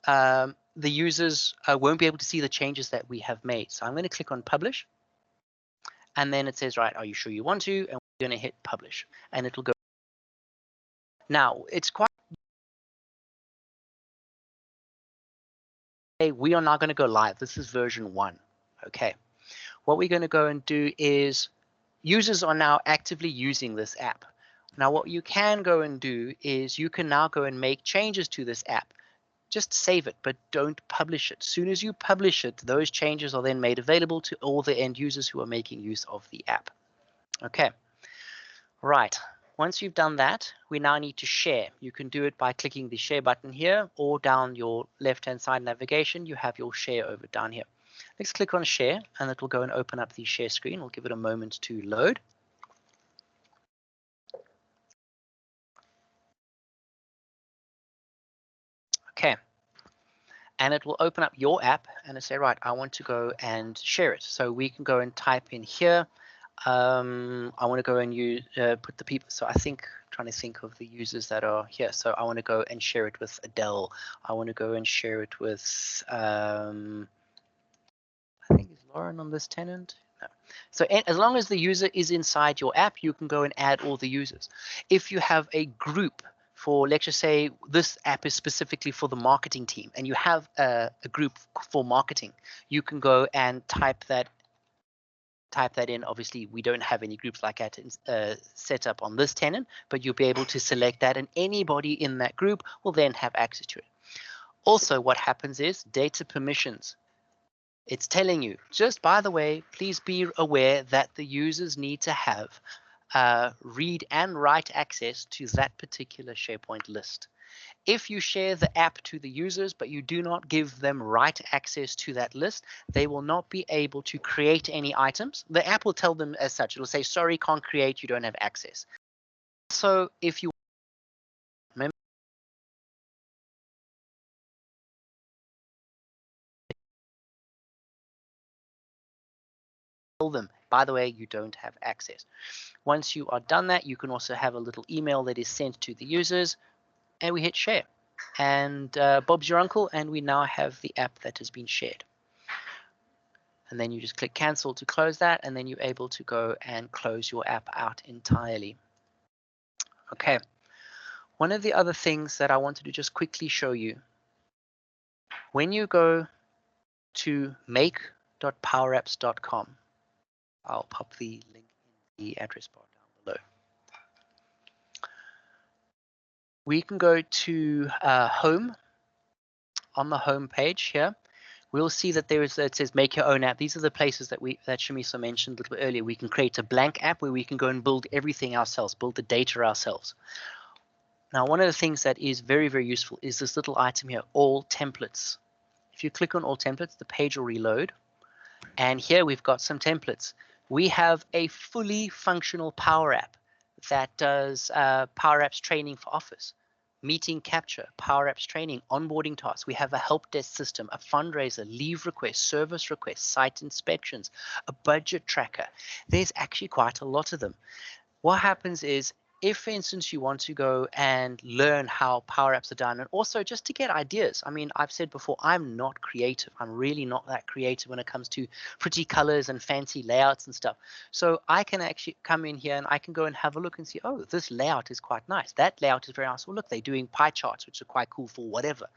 the users won't be able to see the changes that we have made. So I'm going to click on publish. And then it says, right, are you sure you want to? And we're going to hit publish, and it'll go. Now, it's quite. We are now going to go live. This is version 1. Okay. What we're going to go and do is users are now actively using this app. Now, what you can go and do is you can now go and make changes to this app. Just save it, but don't publish it. As soon as you publish it, those changes are then made available to all the end users who are making use of the app. Okay. Right. Once you've done that, we now need to share. You can do it by clicking the share button here, or down your left-hand side navigation, you have your share over down here. Let's click on share, and it will go and open up the share screen. We'll give it a moment to load. Okay. And it will open up your app and it'll say, right, I want to go and share it. So we can go and type in here. I want to go and use, put the people. So I think, trying to think of the users that are here. So I want to go and share it with Adele. I want to go and share it with, I think is Lauren on this tenant? No. So as long as the user is inside your app, you can go and add all the users. If you have a group for, let's just say this app is specifically for the marketing team and you have a group for marketing, you can go and type that in. Obviously, we don't have any groups like that set up on this tenant, but you'll be able to select that and anybody in that group will then have access to it. Also, what happens is data permissions. It's telling you, just by the way, please be aware that the users need to have read and write access to that particular SharePoint list. If you share the app to the users, but you do not give them write access to that list, they will not be able to create any items. The app will tell them as such. It will say, sorry, can't create, you don't have access. So if you remember, tell them, by the way, you don't have access. Once you are done that, you can also have a little email that is sent to the users, and we hit share. And Bob's your uncle, and we now have the app that has been shared. And then you just click cancel to close that, and then you're able to go and close your app out entirely. Okay. One of the other things that I wanted to just quickly show you, when you go to make.powerapps.com, I'll pop the link in the address bar down below. We can go to home. On the home page here, we'll see that there is, it says make your own app. These are the places that Shamiso mentioned a little bit earlier. We can create a blank app where we can go and build everything ourselves, build the data ourselves. Now, one of the things that is very, very useful is this little item here, all templates. If you click on all templates, the page will reload. And here we've got some templates. We have a fully functional Power App that does Power Apps training for Office, meeting capture, Power Apps training, onboarding tasks. We have a help desk system, a fundraiser, leave requests, service requests, site inspections, a budget tracker. There's actually quite a lot of them. What happens is, if, for instance, you want to go and learn how Power Apps are done, and also just to get ideas. I mean, I've said before, I'm not creative. I'm really not that creative when it comes to pretty colors and fancy layouts and stuff. So I can actually come in here and I can go and have a look and see, oh, this layout is quite nice. That layout is very nice. Well, look, they're doing pie charts, which are quite cool for whatever.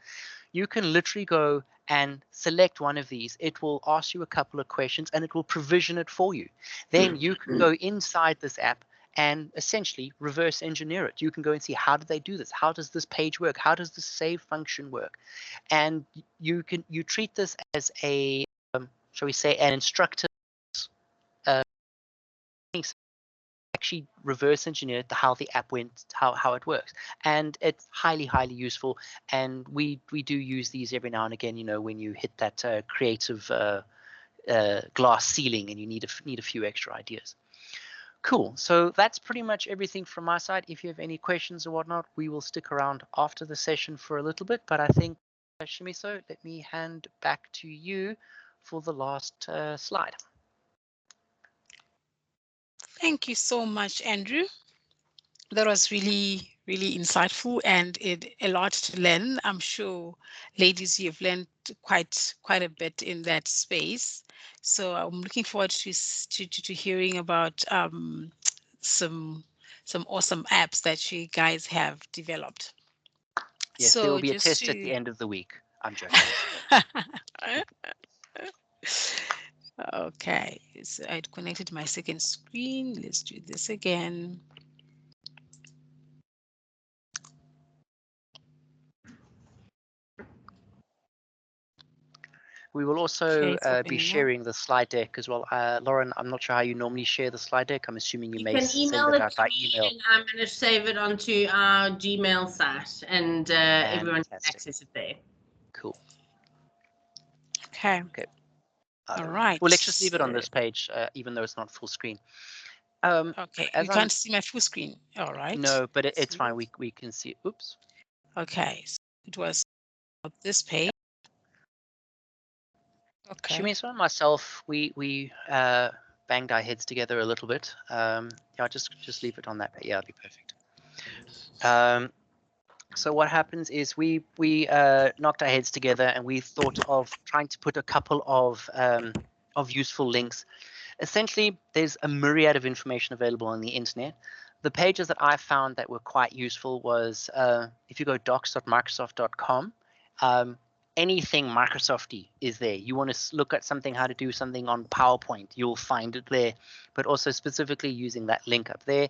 You can literally go and select one of these. It will ask you a couple of questions and it will provision it for you. Then you can go inside this app and essentially reverse engineer it. You can go and see, how do they do this? How does this page work? How does the save function work? And you treat this as a, shall we say, an instructor actually reverse engineer how the app went, how it works. And it's highly, highly useful. And we do use these every now and again, you know, when you hit that creative glass ceiling and you need a few extra ideas. Cool. So that's pretty much everything from my side. If you have any questions or whatnot, we will stick around after the session for a little bit. But I think, Shamiso, let me hand back to you for the last slide. Thank you so much, Andrew. That was really really insightful and a lot to learn. I'm sure, ladies, you've learned quite a bit in that space. So I'm looking forward to hearing about some awesome apps that you guys have developed. Yes, there will So be a just test at the end of the week. I'm joking. Okay, so I'd connected my second screen. Let's do this again. We will also Okay, it's be opening up. sharing the slide deck as well. Lauren, I'm not sure how you normally share the slide deck. I'm assuming you may can send email it it out to by me, email. and I'm going to save it onto our Gmail site, and everyone can Fantastic. access it there. Cool. Okay. Okay. All right. Well, let's just leave it on this page, even though it's not full screen. Okay, as you can't see my full screen. All right. No, but it's fine. We can see. Oops. Okay, so it was this page. Okay. Shamiso and myself, we banged our heads together a little bit. Yeah, just leave it on that. Yeah, it'll be perfect. So what happens is we knocked our heads together and we thought of trying to put a couple of useful links. Essentially, there's a myriad of information available on the internet. The pages that I found that were quite useful was if you go docs.microsoft.com, anything Microsofty is there. You want to look at something, how to do something on PowerPoint, you'll find it there. But also specifically using that link up there,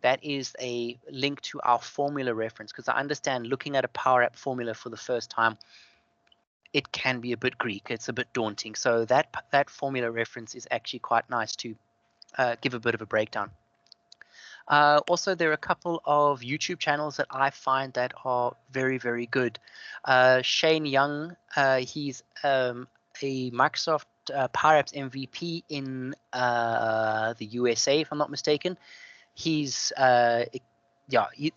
that is a link to our formula reference, because I understand looking at a PowerApp formula for the first time, it can be a bit Greek. It's a bit daunting. So that formula reference is actually quite nice to give a bit of a breakdown. Also, there are a couple of YouTube channels that I find that are very, very good. Shane Young, he's a Microsoft PowerApps MVP in the USA, if I'm not mistaken. He's the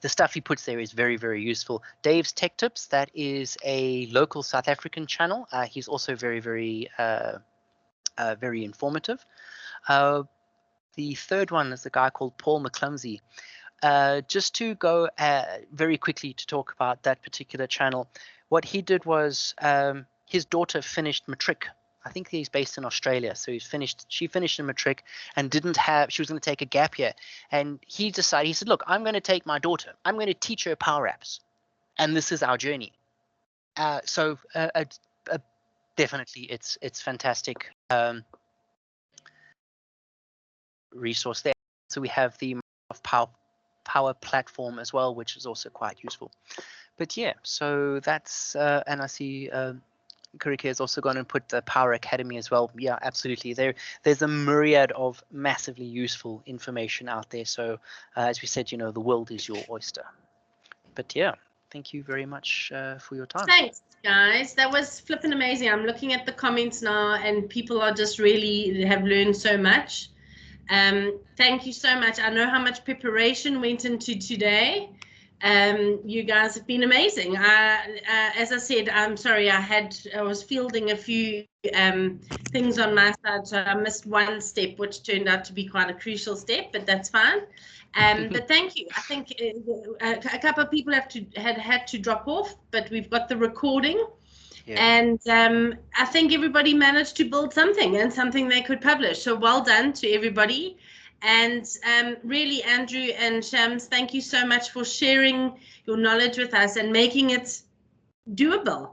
stuff he puts there is very, very useful. Dave's Tech Tips, that is a local South African channel. He's also very, very, very informative. The third one is a guy called Paul McClumsey. Just to go very quickly to talk about that particular channel, what he did was his daughter finished matric. I think he's based in Australia, so she finished in matric and she was going to take a gap year, and he said, look, I'm going to take my daughter, I'm going to teach her PowerApps, and this is our journey. So definitely it's fantastic resource there. So we have the Power platform as well, which is also quite useful. But yeah, so that's and I see Karika has also gone and put the Power Academy as well. Yeah, absolutely. There's a myriad of massively useful information out there. So as we said, the world is your oyster. But yeah, thank you very much for your time. Thanks, guys. That was flipping amazing. I'm looking at the comments now, and people are just really have learned so much. Thank you so much. I know how much preparation went into today. You guys have been amazing. As I said, I'm sorry, I was fielding a few things on my side, so I missed one step, which turned out to be quite a crucial step, but that's fine. But thank you. I think a couple of people had to drop off, but we've got the recording. Yeah. And I think everybody managed to build something and something they could publish. So well done to everybody. And really, Andrew and Shams, thank you so much for sharing your knowledge with us and making it doable.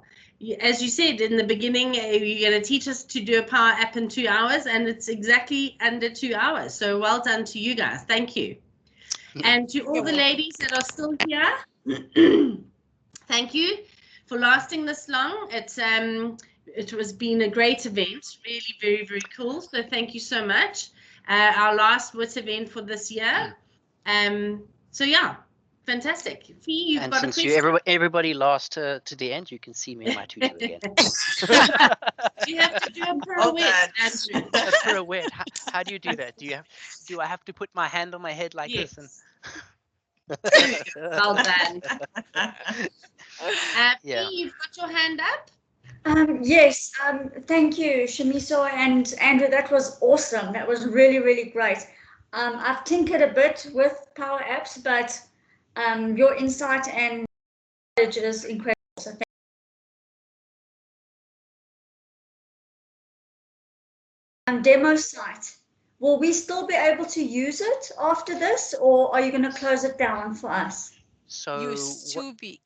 As you said in the beginning, you're going to teach us to do a Power App in 2 hours, and it's exactly under 2 hours. So well done to you guys. Thank you. And to all the ladies that are still here, thank you for lasting this long. It was been a great event, really very, very cool. So thank you so much. Our last WIT event for this year. So yeah, fantastic. Fee, you've and got since a question? everybody last to the end, you can see me in my tutu again. You have to do a pirouette, Andrew. A pirouette. How do you do that? Do I have to put my hand on my head like this? And well done. Yeah. Fee, you've got your hand up. Yes, thank you, Shamiso and Andrew. That was awesome. That was really, really great. I've tinkered a bit with Power Apps, but Your insight and knowledge is incredible. So thank you. Demo site. Will we still be able to use it after this, or are you going to close it down for us? So You still be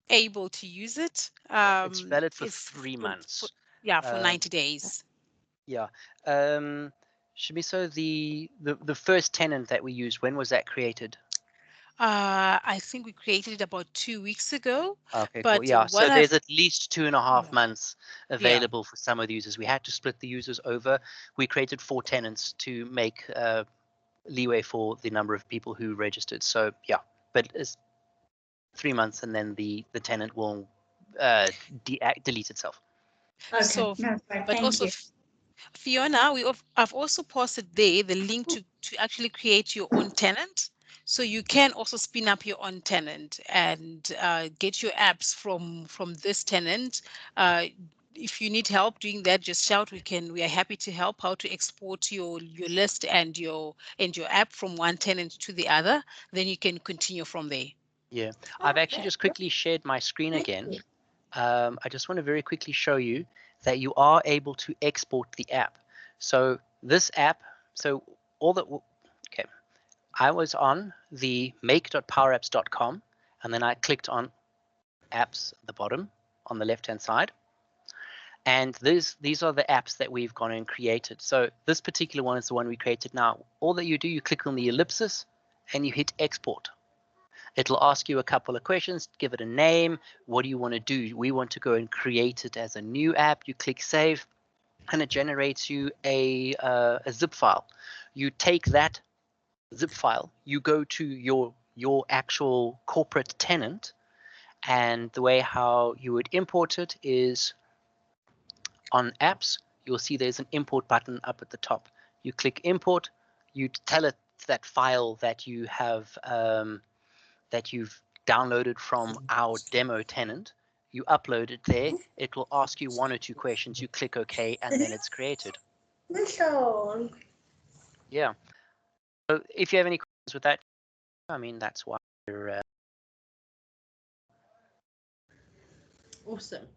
able to use it. it's valid for It's 3 months. for 90 days. Yeah. Shamiso, the first tenant that we used, when was that created? I think we created it about 2 weeks ago. Okay, but cool. Yeah, so what there's at least 2.5 Yeah. months available for some of the users. We had to split the users over. We created 4 tenants to make leeway for the number of people who registered. So yeah, but it's 3 months and then the tenant will delete itself. Okay. So, No, right. but Thank also you. Fiona, I've also posted there the link to actually create your own tenant. So you can also spin up your own tenant and get your apps from this tenant. If you need help doing that, just shout. We are happy to help how to export your list and your app from one tenant to the other. Then you can continue from there. Yeah, I've actually just quickly shared my screen Thank again. you. I just want to very quickly show you that you are able to export the app. So this app, so all that, okay, I was on the make.powerapps.com and then I clicked on apps at the bottom on the left-hand side. And these are the apps that we've gone and created. So this particular one is the one we created now. All that you do, you click on the ellipsis and you hit export. It'll ask you a couple of questions, give it a name. What do you want to do? We want to go and create it as a new app. You click save and it generates you a zip file. You take that zip file, you go to your actual corporate tenant, and the way how you would import it is on apps, you'll see there's an import button up at the top. You click import, you tell it that file that you have that you've downloaded from our demo tenant. You upload it there. It will ask you 1 or 2 questions. You click OK, and then it's created. Yeah. So if you have any questions with that, I mean, that's why we're. Awesome.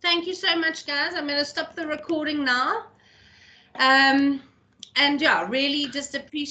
Thank you so much, guys. I'm going to stop the recording now. And yeah, really just appreciate